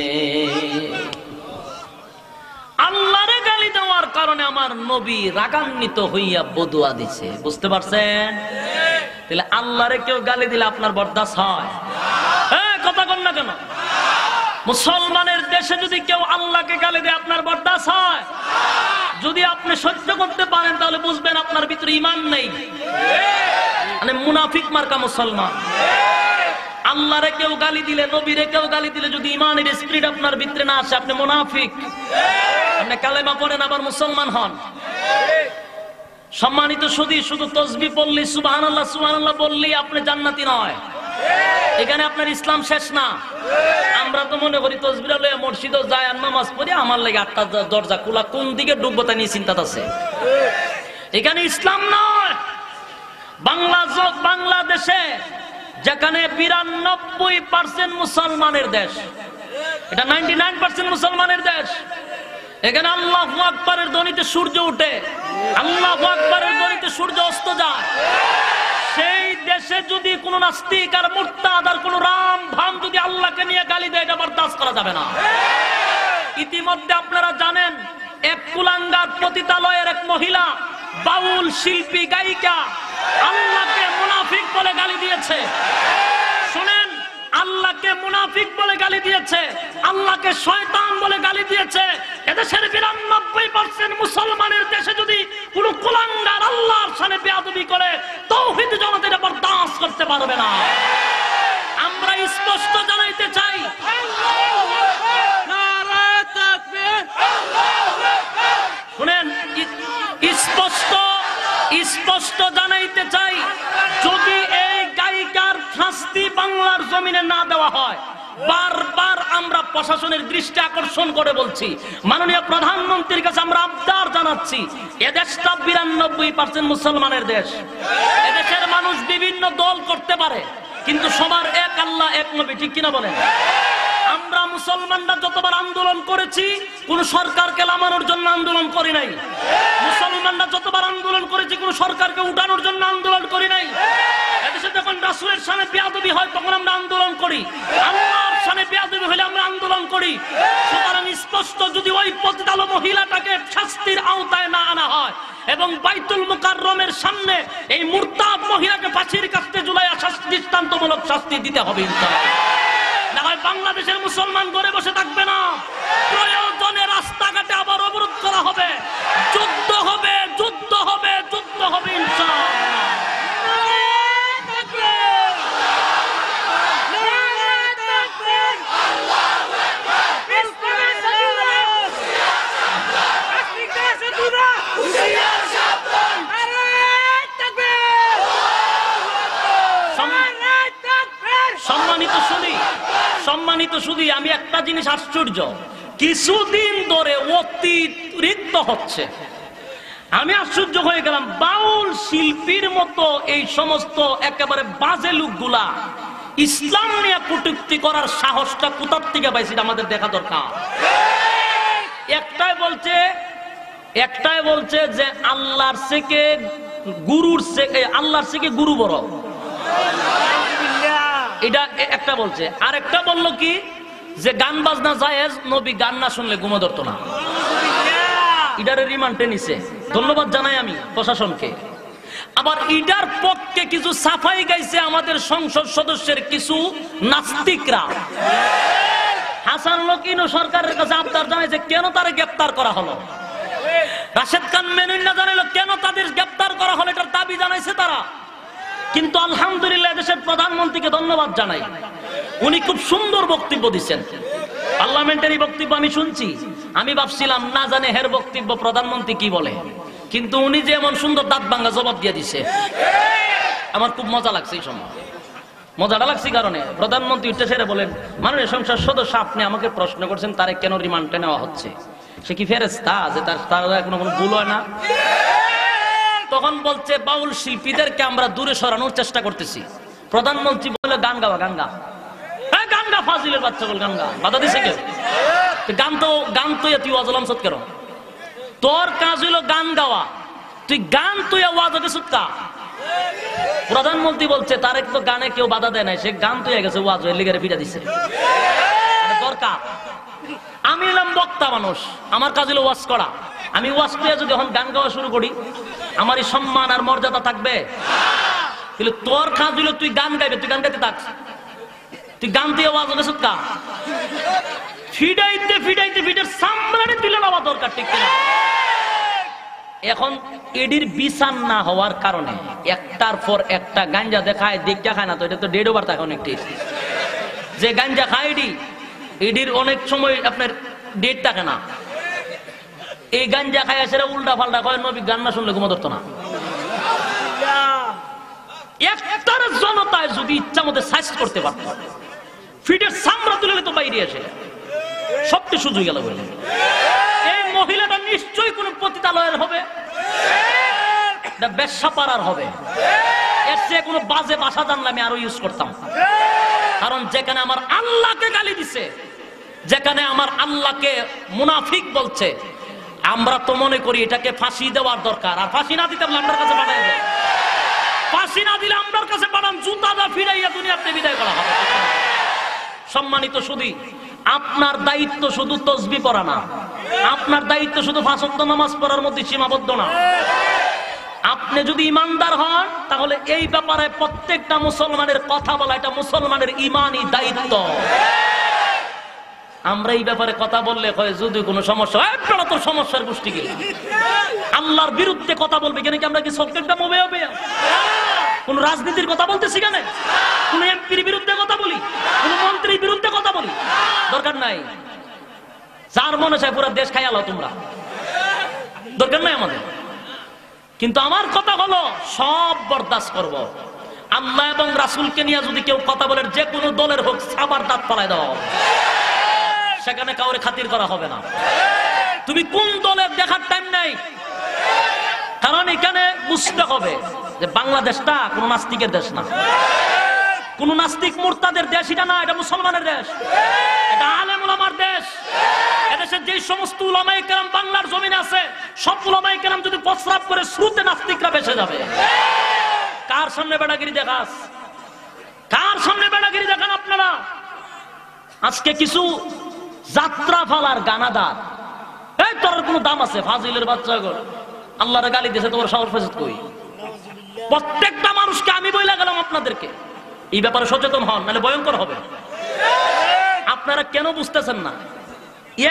আল্লাহরে গালি দেওয়ার কারণে আমার নবী রাগান্বিত হইয়া বদুয়া দিছে। বুঝতে পারছেন? তাহলে আল্লাহরে কেউ গালি দিলে আপনার বরদাস্ত হয়? কথা কথা কন না কেন? মুসলমানের দেশে যদি কেউ আল্লাহকে গালি দেয় আপনার বরদাস্ত হয়? যদি আপনি সহ্য করতে পারেন তাহলে বুঝবেন আপনার ভিতরে ঈমান নেই, মানে মুনাফিক মার্কা মুসলমান। আল্লাহরে কেউ গালি দিলে, নবীরে কেউ গালি দিলে যদি ঈমানের স্পিরিট আপনার ভিতরে না আসে, আপনি মুনাফিক। আপনি কালেমা পড়েন আবার মুসলমান হন। সম্মানিত সুধী, শুধু তাসবিহ পড়লি, সুবহানাল্লাহ সুবহানাল্লাহ বললি আপনি জান্নাতি নয়। এখানে আপনার ইসলাম শেষ না। আমরা তো মনে করি তাসবিহ লয়ে মসজিদে যায় আর নামাজ পড়ি, আমার লাগে আটটা দরজা খোলা, কোন দিকে ঢুকবো তা নিয়ে চিন্তা আছে। এখানে ইসলাম নয়। বাংলাদেশে যেখানে 92% মুসলমানের দেশ, এটা 99% মুসলমানের দেশ, এখানে আল্লাহু আকবারের ধ্বনিতে সূর্য উঠে, আল্লাহু আকবারের ধ্বনিতে সূর্য অস্ত যায়। সেই দেশে যদি কোন নাস্তিক আর মুরতাদ আর কোন রাম ভাম যদি আল্লাহকে নিয়ে গালি দেয়, এটা বরদাস্ত করা যাবে না। ইতিমধ্যে আপনারা জানেন, এক কুলাঙ্গার পতিতালয়ের এক মহিলা বাউল শিল্পী গায়িকা আল্লাহকে মুনাফিক বলে গালি দিয়েছে। শুনেন, আল্লাহকে মুনাফিক বলে গালি দিয়েছে, আল্লাহকে শয়তান বলে গালি দিয়েছে। এদেশের 92% মুসলমানের দেশে যদি কোন কুলাঙ্গার আল্লাহর সামনে বেয়াদবি করে, তাওহীদ জনতা এটা বরদাস্ত করতে পারবে না। আমরা স্পষ্ট জানাইতে চাই, শুনেন, স্পষ্ট জানাইতে চাই, যদি এই গায়িকার শাস্তি বাংলার জমিনে না দেওয়া হয়, বারবার আমরা প্রশাসনের দৃষ্টি আকর্ষণ করে বলছি, মাননীয় প্রধানমন্ত্রীর কাছে আমরা আবদার জানাচ্ছি, এদেশটা 92% মুসলমানের দেশ। এদেশের মানুষ বিভিন্ন দল করতে পারে, কিন্তু সবার এক আল্লাহ, এক নবী, ঠিক কিনা বলেন? আমরা মুসলমানরা যতবার আন্দোলন করেছি, কোন সরকারকে নামানোর জন্য আন্দোলন করি নাই। মুসলমানরা যতবার আন্দোলন করেছি, কোন সরকারকে উঠানোর জন্য আন্দোলন করি নাই। এদেশে যখন রাসূলের সামনে বেয়াদবি হয় তখন আমরা আন্দোলন করি, আল্লাহর সামনে বেয়াদবি হলে আমরা আন্দোলন করি। সুতরাং স্পষ্ট, যদি ওই পতিতালো মহিলাটাকে শাস্তির আওতায় না আনা হয় এবং বাইতুল মুকাররমের সামনে এই মুরতাদ মহিলাকে ফাঁসির কাস্তে ঝুলাইয়া দৃষ্টান্তমূলক শাস্তি দিতে হবে ইনশাআল্লাহ। না হয় বাংলাদেশের মুসলমান ঘরে বসে থাকবে না, প্রয়োজনে রাস্তাঘাটে আবার অবরোধ করা হবে, যুদ্ধ হবে, যুদ্ধ হবে, যুদ্ধ হবে ইনশাআল্লাহ। সম্মানিত শুধু আমি একটা জিনিস আশ্চর্য, কিছুদিন ধরে অতিরিক্ত হচ্ছে, আমি আশ্চর্য হয়ে গেলাম। বাউল শিল্পীর মতো এই সমস্ত একেবারে বাজে লোকগুলা ইসলাম নিয়ে কটূক্তি করার সাহসটা কোথার থেকে পাইছে, আমাদের দেখা দরকার। একটাই বলছে যে আল্লাহর থেকে গুরু বড়, এটা একটা বলছে। আর একটা বললো কি, যে গান বাজনা জায়েজ, নবী গান না শুনলে ঘুম ধরতো না। ইডারে রিমান্ডে নিছে, ধন্যবাদ জানাই আমি প্রশাসনকে। আবার ইডার পক্ষে কিছু সাফাই গাইছে আমাদের সংসদ সদস্যের কিছু নাস্তিকরা। হাসান লকিনো সরকারের কাছে আবদার জানাইছে কেন তারে গ্রেফতার করা হলো। রাশেদ খান মেনুন্না জানাইলো কেন তাদের গ্রেফতার করা হলো, এটার দাবি জানাইছে তারা। কিন্তু আলহামদুলিল্লাহ দেশের প্রধানমন্ত্রীকে ধন্যবাদ জানাই, উনি খুব সুন্দর বক্তব্য দিচ্ছেন। পার্লামেন্টারি বক্তব্য আমি শুনছি, আমি ভাবছিলাম না জানে হের বক্তব্য প্রধানমন্ত্রী কি বলে, কিন্তু উনি যে এমন সুন্দর দাঁত ভাঙ্গা জবাব দিয়ে দিছে, আমার খুব মজা লাগছে। এই সময় মজাটা লাগছে কারণে প্রধানমন্ত্রী উঠে সেরে বলেন, মাননীয় সংসদ সদস্য আপনি আমাকে প্রশ্ন করছেন তারে কেন রিমান্ডে নেওয়া হচ্ছে, সে কি ফেরেশতা যে তার কোনো ভুল হয় না? তখন বলছে বাউল শিল্পীদেরকে আমরা দূরে সরানোর চেষ্টা করতেছি। প্রধানমন্ত্রী বলে গান গাওয়া, গান গা, গান গা, ফাজিলের বাচ্চা বল গান গা, বাধা দিছে কেউ? গান তো তুই ওয়াজলাম সৎ কেন? তোর কাজ হইলো গান গাওয়া, তুই গান তুই ওয়াজ দিস কা? প্রধানমন্ত্রী বলছে তার তো গানে কেউ বাধা দেয় নাই, সে গান তুই গেছে ওয়াজ হয়ে লিগারে পিঠা দিছে দরকার। আমি এলাম বক্তা মানুষ, আমার কাজ হলো ওয়াজ করা। আমি ওয়াজ করে যদি এখন গান গাওয়া শুরু করি, আমার এই সম্মান আর মর্যাদা থাকবে? তাহলে তোর কাজ হলো তুই গান গাইবে, তুই গান গাইতে থাক। তুই গান দিয়ে আওয়াজ গেছ কা ফিডাইতে ফিডাইতে ফিডের সামনে তুলে নেওয়া দরকার, ঠিক কিনা? এখন এডির বিচার না হওয়ার কারণে একটার পর একটা গাঞ্জা দেখায়, দেখা খায় না, তো এটা তো ডেড ওভার থাকে অনেকটি। যে গাঞ্জা খায় এডির অনেক সময় আপনার ডেট থাকে না। এই গাঞ্জা খায় সেটা উল্টা পাল্টা কয়, নবী গান না শুনলে ঘুমা ধরতো না। একটার জনতায় যদি ইচ্ছা মতো সাইজ করতে পারত, ফিডের সামরা তুলে তো বাইরে আসে, সবটি সুযোগ গেল বলে। এই মহিলাটা নিশ্চয়ই কোন পতিতালয়ের হবে, বেশ্যাপাড়ার হবে। এর চেয়ে কোনো বাজে ভাষা জানলে আমি আরো ইউজ করতাম। কারণ যেখানে আমার আল্লাহকে গালি দিছে, যেখানে আমার আল্লাহকে মুনাফিক বলছে, আমরা তো মনে করি এটাকে ফাঁসি দেওয়ার দরকার। আর ফাঁসি না দিতে আপনার কাছে পাঠাই দেয়, ফাঁসি না দিলে আপনার কাছে পাঠান, জুতা দা ফিরাইয়া দুনিয়াতে বিদায় করা হবে। সম্মানিত শুধু আপনার দায়িত্ব শুধু তসবি পড়া না, আপনার দায়িত্ব শুধু পাঁচ ওয়াক্ত নামাজ পড়ার মধ্যে সীমাবদ্ধ না। আপনি যদি ইমানদার হন তাহলে এই ব্যাপারে প্রত্যেকটা মুসলমানের কথা বলা এটা মুসলমানের ইমানই দায়িত্ব। আমরা এই ব্যাপারে কথা বললে হয় যদি কোনো সমস্যা হয়, আপনারা তো সমস্যার গোষ্ঠী গেল আল্লাহর বিরুদ্ধে কথা বলবে কেন? কি আমরা কি সরকারটা মোবে হবে? কোন রাজনীতির কথা বলতেছি কেন? কোন এমপির বিরুদ্ধে কথা বলি, কোন মন্ত্রীর বিরুদ্ধে কথা বলি? দরকার নাই। যার মনে চায় পুরো দেশ খাইয়ালো তোমরা, দরকার নাই আমাদের। কিন্তু আমার কথা হলো সব বরদাস্ত করব। আল্লাহ এবং রাসূলকে নিয়ে যদি কেউ কথা বলে, যে কোনো দলের হোক, সাবার দাঁত পালায় দেওয়া হবে, সেখানে কাউরে খাতির করা হবে না। তুমি কোন দলের দেখার টাইম নাই, কারণ এখানে বুঝতে হবে যে বাংলাদেশটা কোন নাস্তিকের দেশ না, কোন নাস্তিক মুরতাদের দেশ এটা না, এটা মুসলমানের দেশ, এটা আলেম ওলামার দেশ। এদেশে যে সমস্ত উলামায়ে কেরাম বাংলার জমিনে আছে, সব উলামায়ে কেরাম যদি প্রস্রাব করে শ্রুতে নাস্তিকরা বেঁচে যাবে। কার সামনে বেড়াগিরি দেখাস? কার সামনে বেড়াগিরি দেখান আপনারা? আজকে কিছু যাত্রা ফালার গানাদার, এই তোর কোনো দাম আছে? ফাজিলের বাচ্চা গো, আল্লাহর গালি দিয়েছে, তোমার সাহস পেয়েছে কই? প্রত্যেকটা মানুষকে আমি বইলা গেলাম আপনাদেরকে এই ব্যাপারে সচেতন হন, নাহলে ভয়ঙ্কর হবে। আপনারা কেন বুঝতেছেন না?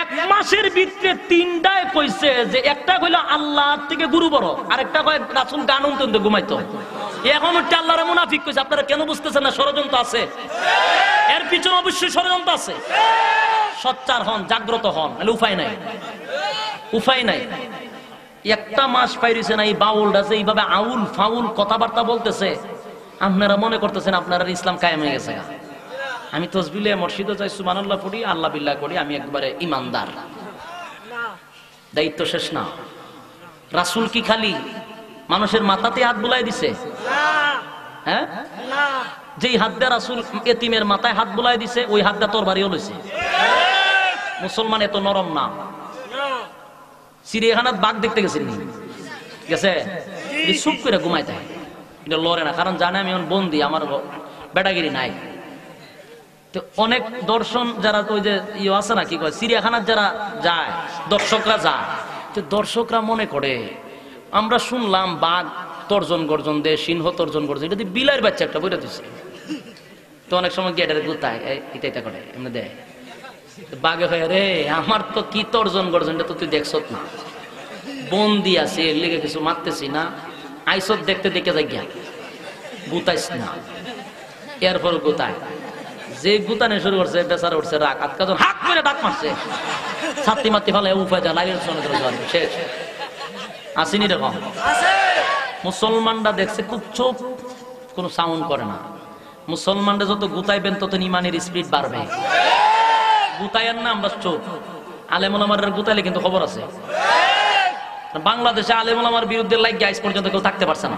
এক মাসের ভিতরে তিনটায় কইছে যে একটা কইল আল্লাহ থেকে গুরু বড়, আর একটা কয় রাসূল গান শুনতে ঘুমাইতো। এখন হচ্ছে আল্লাহর মুনাফিক কইছে। আপনারা কেন বুঝতেছেন না? ষড়যন্ত্র আছে, এর পিছনে অবশ্যই ষড়যন্ত্র আছে। সচ্চার হন, জাগ্রত হন, নাহলে উপায় নাই, উপায় নাই। একটা মাস পাইছে না এই বাউলটা যে এইভাবে আউল ফাউল কথাবার্তা বলতেছে, আপনারা মনে করতেছেন আপনারা ইসলাম কায়েম হয়ে গেছে। আমি তসবিলে মসজিদে যাই, সুবহানাল্লাহ পড়ি, আল্লাহ বিল্লাহ করি, আমি একবারে ইমানদার। দায়িত্ব শেষ না। রাসূল কি খালি মানুষের মাথাতে হাত বুলাই দিছে? হ্যাঁ, যেই হাত দিয়ে রাসূল এতিমের মাথায় হাত বুলাই দিছে, ওই হাত দিয়ে তরবারিও লইছে। মুসলমান এত নরম না। চিড়িয়াখানাত বাঘ দেখতে গেছেন নি? গেছে? চুপ করে ঘুমাই থাকে, এটা লড়ে না, কারণ জানে আমি বন্দি, আমার বেটাগিরি নাই। তো অনেক দর্শন যারা ওই যে ইয়ে আছে না, কি কয়, চিড়িয়াখানার যারা যায়, দর্শকরা যায়, তো দর্শকরা মনে করে আমরা শুনলাম বাঘ তর্জন গর্জন দে, সিংহ তর্জন গর্জন, এটা দিয়ে বিলাইয়ের বাচ্চা একটা বইটা দিচ্ছে। তো অনেক সময় গিয়ে এটা গুতায়, এটা এটা করে এমনি দেয়। বাঘে হয়ে রে আমার তো কি তর্জন গর্জন, এটা তো তুই দেখছ না, বন্দি আছে, এর লিগে কিছু মারতেছি না, আইসত দেখতে দেখে যাই গিয়া গুতাইস না। এরপর গুতায়, যে গুতানে শুরু করছে বেচারা উঠছে রাগ, আটকাজন হাত করে ডাক মারছে, ছাত্রী মাতৃ ফেলে উপায় যা লাইনের সঙ্গে শেষ। আসেনি এরকম? মুসলমানরা দেখছে খুব চুপ, কোনো সাউন্ড করে না। মুসলমানরা যত গুতাইবেন তত ইমানের স্পিড বাড়বে। গুতাইয়ের না, আমরা চুপ। আলেম ওলামার গুতাইলে কিন্তু খবর আছে। বাংলাদেশে আলেম ওলামার বিরুদ্ধে লাগিয়ে আজ পর্যন্ত কেউ থাকতে পারছে না,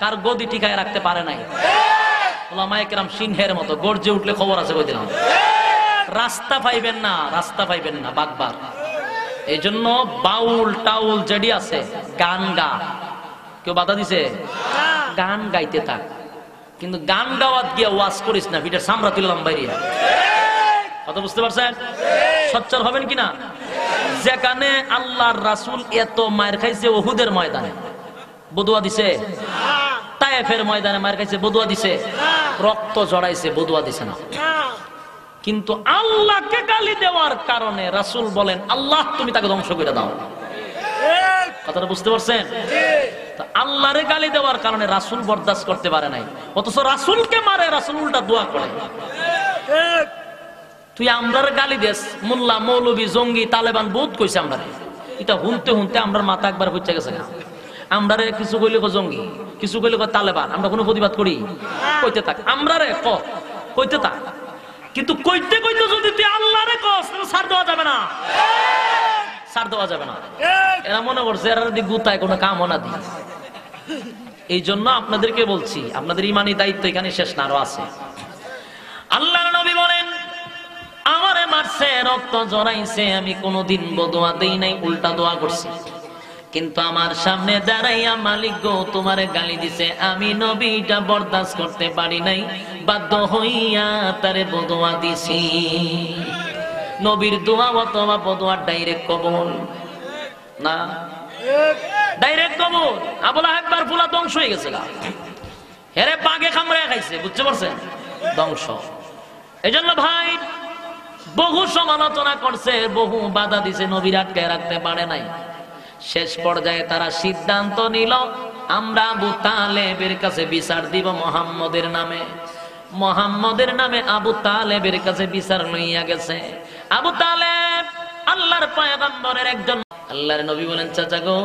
কার গদি টিকায় রাখতে পারে নাই। ওলামায়ে কেরাম সিংহের মতো গর্জে উঠলে খবর আছে কই দিলাম। রাস্তা পাইবেন না, রাস্তা পাইবেন না বাগবার। এই জন্য বাউল টাউল যেডি আছে, গান গা, কেউ বাধা দিছে? গান গাইতে থাক, কিন্তু গান গাওয়াত গিয়ে ওয়াজ করিস না, পিঠের সামরা তুললাম বাইরে। কথা বুঝতে পারছেন? সচ্চর হবেন কিনা? যেখানে আল্লাহর রাসূল এত মার খাইছে, উহুদের ময়দানে বদুয়া দিছে, তায়েফের ময়দানে মার খাইছে, বদুয়া দিছে, রক্ত জড়াইছে, বদুয়া দিছে না। কিন্তু আল্লাহকে গালি দেওয়ার কারণে রাসূল বলেন, আল্লাহ তুমি তাকে ধ্বংস করে দাও। কথাটা বুঝতে পারছেন? আল্লাহরে গালি দেওয়ার কারণে রাসূল বরদাস্ত করতে পারে নাই, অথচ রাসূলকে মারে, রাসূল উল্টা দোয়া করে। তুই আমরার গালি দেস, মোল্লা মৌলবী জঙ্গি তালেবান বহুত কইছে আমরা, এটা হুনতে হুনতে আমরার মাথা একবার হচ্ছে গেছে। আমরা কিছু কইলে জঙ্গি, কিছু কইলে তালেবান, আমরা কোনো প্রতিবাদ করি? কইতে থাক, আমরা রে কইতে থাক। কিন্তু কইতে কইতে যদি তুই আল্লাহরে কস, ছাড় দেওয়া যাবে না, ছাড় দেওয়া যাবে না। এরা মনে করছে এরা যদি গুতায় কোনো কামনা দিই। এই জন্য আপনাদেরকে বলছি, আপনাদের ইমানি দায়িত্ব এখানে শেষ না, আরো আছে। আল্লাহ নবী বলেন, আমারে মারছে, রক্ত জড়াইছে, আমি কোনোদিন বদুয়া দেই নাই, উল্টা দোয়া করছি। কিন্তু আমার সামনে দাঁড়াইয়া মালিক গো তোমারে গালি দিছে, আমি নবীটা বরদাস্ত করতে পারি নাই, বাধ্য হইয়া তারে বদুয়া দিছি। নবীর দোয়া অথবা বদুয়া ডাইরেক্ট কবুল না, ডাইরেক্ট কবুল। আবু লাহাব বার ফুলা ধ্বংস হয়ে গেছে, হেরে বাঘে কামড়ে খাইছে, বুঝতে পারছেন? ধ্বংস। এজন্য ভাই বহু সমালোচনা করছে, বহু বাধা দিছে, নবীর আটকে রাখতে পারে নাই। শেষ পর্যায়ে তারা সিদ্ধান্ত নিল, আমরা আবু তালেবের কাছে বিচার দিব মুহাম্মদের নামে। মুহাম্মদের নামে আবু তালেবের কাছে বিচার লইয়া গেছে। আবু তালেব আল্লাহর পয়গম্বরের একজন। আল্লাহর নবী বলেন, চাচা গো,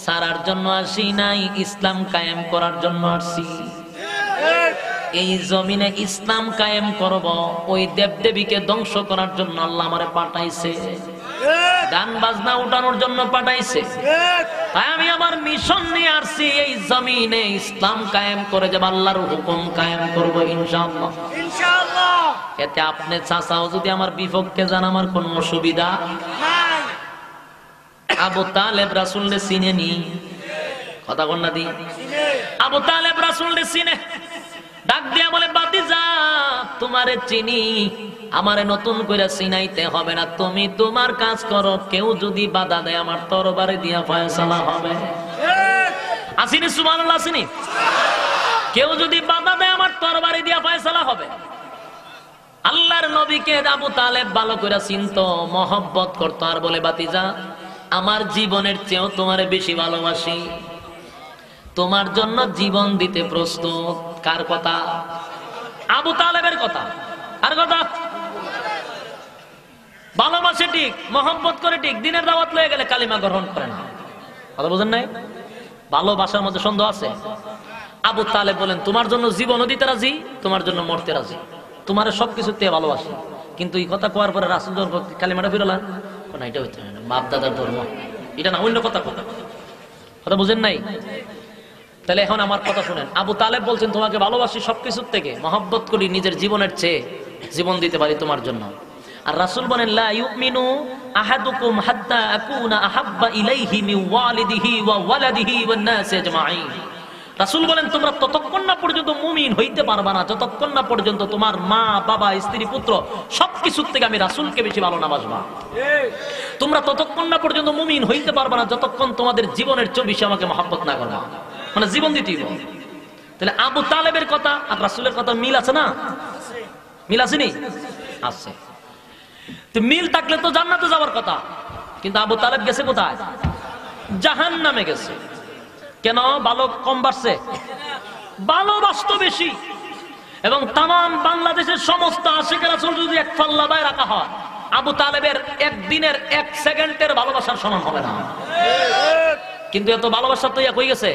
সারার জন্য আসি নাই, ইসলাম কায়েম করার জন্য আসছি। এই জমিনে ইসলাম কায়েম করব, ওই দেবদেবীকে ধ্বংস করার জন্য আল্লাহ আমারে পাঠাইছে, গান বাজনা উঠানোর জন্য পাঠাইছে। তাই আমি আমার মিশন নিয়ে আসছি, এই জমিনে ইসলাম কায়েম করে যাব, আল্লাহর হুকুম কায়েম করব ইনশাআল্লাহ, ইনশাআল্লাহ। এতে আপনি চাচাও যদি আমার বিপক্ষে যান, আমার কোনো অসুবিধা নাই। আবু তালেব রাসূলকে চিনেনি, কথা বল না দি, আবু তালেব রাসূলকে চিনে, ডাক দিয়া বলে, বাতিজা তোমারে চিনি, আমারে নতুন করে চিনাইতে হবে না, তুমি তোমার কাজ করো, কেউ যদি বাধা দেয় আমার তরবারে দিয়া ফয়সালা হবে। আসিনি সুবহানাল্লাহ, আসিনি? কেউ যদি বাধা দেয় আমার তরবারে দিয়া ফয়সালা হবে। আল্লাহর নবীকে আবু তালেব ভালো করে চিনতো, মহব্বত করতো, আর বলে, বাতিজা আমার জীবনের চেয়েও তোমারে বেশি ভালোবাসি, তোমার জন্য জীবন দিতে প্রস্তুত। কার কথা? আবু তালেবের কথা। আর কথা ভালোবাসে ঠিক, মহব্বত করে ঠিক, দিনের দাওয়াত লয়ে গেলে কালিমা গ্রহণ করে না। কথা বুঝেন নাই? ভালোবাসার মধ্যে সন্দেহ আছে। আবু তালেব বলেন, তোমার জন্য জীবনও দিতে রাজি, তোমার জন্য মরতে রাজি, তোমার সবকিছুতে ভালোবাসি। কিন্তু এই কথা কোয়ার পরে রাসূল কালিমাটা ফিরলাম না, এটা হইতে না, বাপ দাদার ধর্ম, এটা না, অন্য কথা। কথা বুঝেন নাই? তাহলে এখন আমার কথা শুনেন। আবু তালেব বলছেন, তোমাকে ভালোবাসি সবকিছুর থেকে, মহব্বত করি, নিজের জীবনের চেয়ে জীবন দিতে পারি তোমার জন্য। আর রাসূল বলেন, লা ইউমিনু আহাদুকুম হাত্তা আকুনা আহাব্বা ইলাইহি মিন ওয়ালিদিহি ওয়া ওয়ালাদিহি ওয়ান নাস আজমাইন। রাসূল বলেন, তোমরা ততক্ষণ না পর্যন্ত মুমিন হইতে পারবা না, যতক্ষণ না পর্যন্ত তোমার মা, বাবা, স্ত্রী, পুত্র সবকিছুর থেকে আমি রাসূলকে বেশি ভালো না বাসবা। তোমরা ততক্ষণ না পর্যন্ত মুমিন হইতে পারবা না, যতক্ষণ তোমাদের জীবনের চেয়ে বেশি আমাকে মহব্বত না করবা, মানে জীবন দিতেই। তাহলে আবু তালেবের কথা আর রাসূলের কথা মিল আছে না? মিল আসেনি? আছে। তো মিল থাকলে তো জান্নাতে যাওয়ার কথা, কিন্তু আবু তালেব গেছে কোথায়? জাহান্নামে গেছে। কেন? ভালো কম বাড়ছে, ভালোবাসতো বেশি। এবং তাম বাংলাদেশের সমস্ত আশিকের রাসূল যদি এক পাল্লায় রাখা হয়, আবু তালেবের একদিনের 1 সেকেন্ডের ভালোবাসার সমান হবে না। কিন্তু এত ভালোবাসা তো হয়ে গেছে,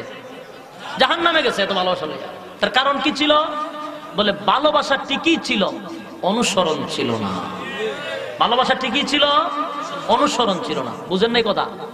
জাহান্নামে গেছে এত ভালোবাসা লইয়া। তার কারণ কি ছিল? বলে ভালোবাসা ঠিকই ছিল, অনুসরণ ছিল না। ভালোবাসা ঠিকই ছিল, অনুসরণ ছিল না। বুঝেন নাই কথা?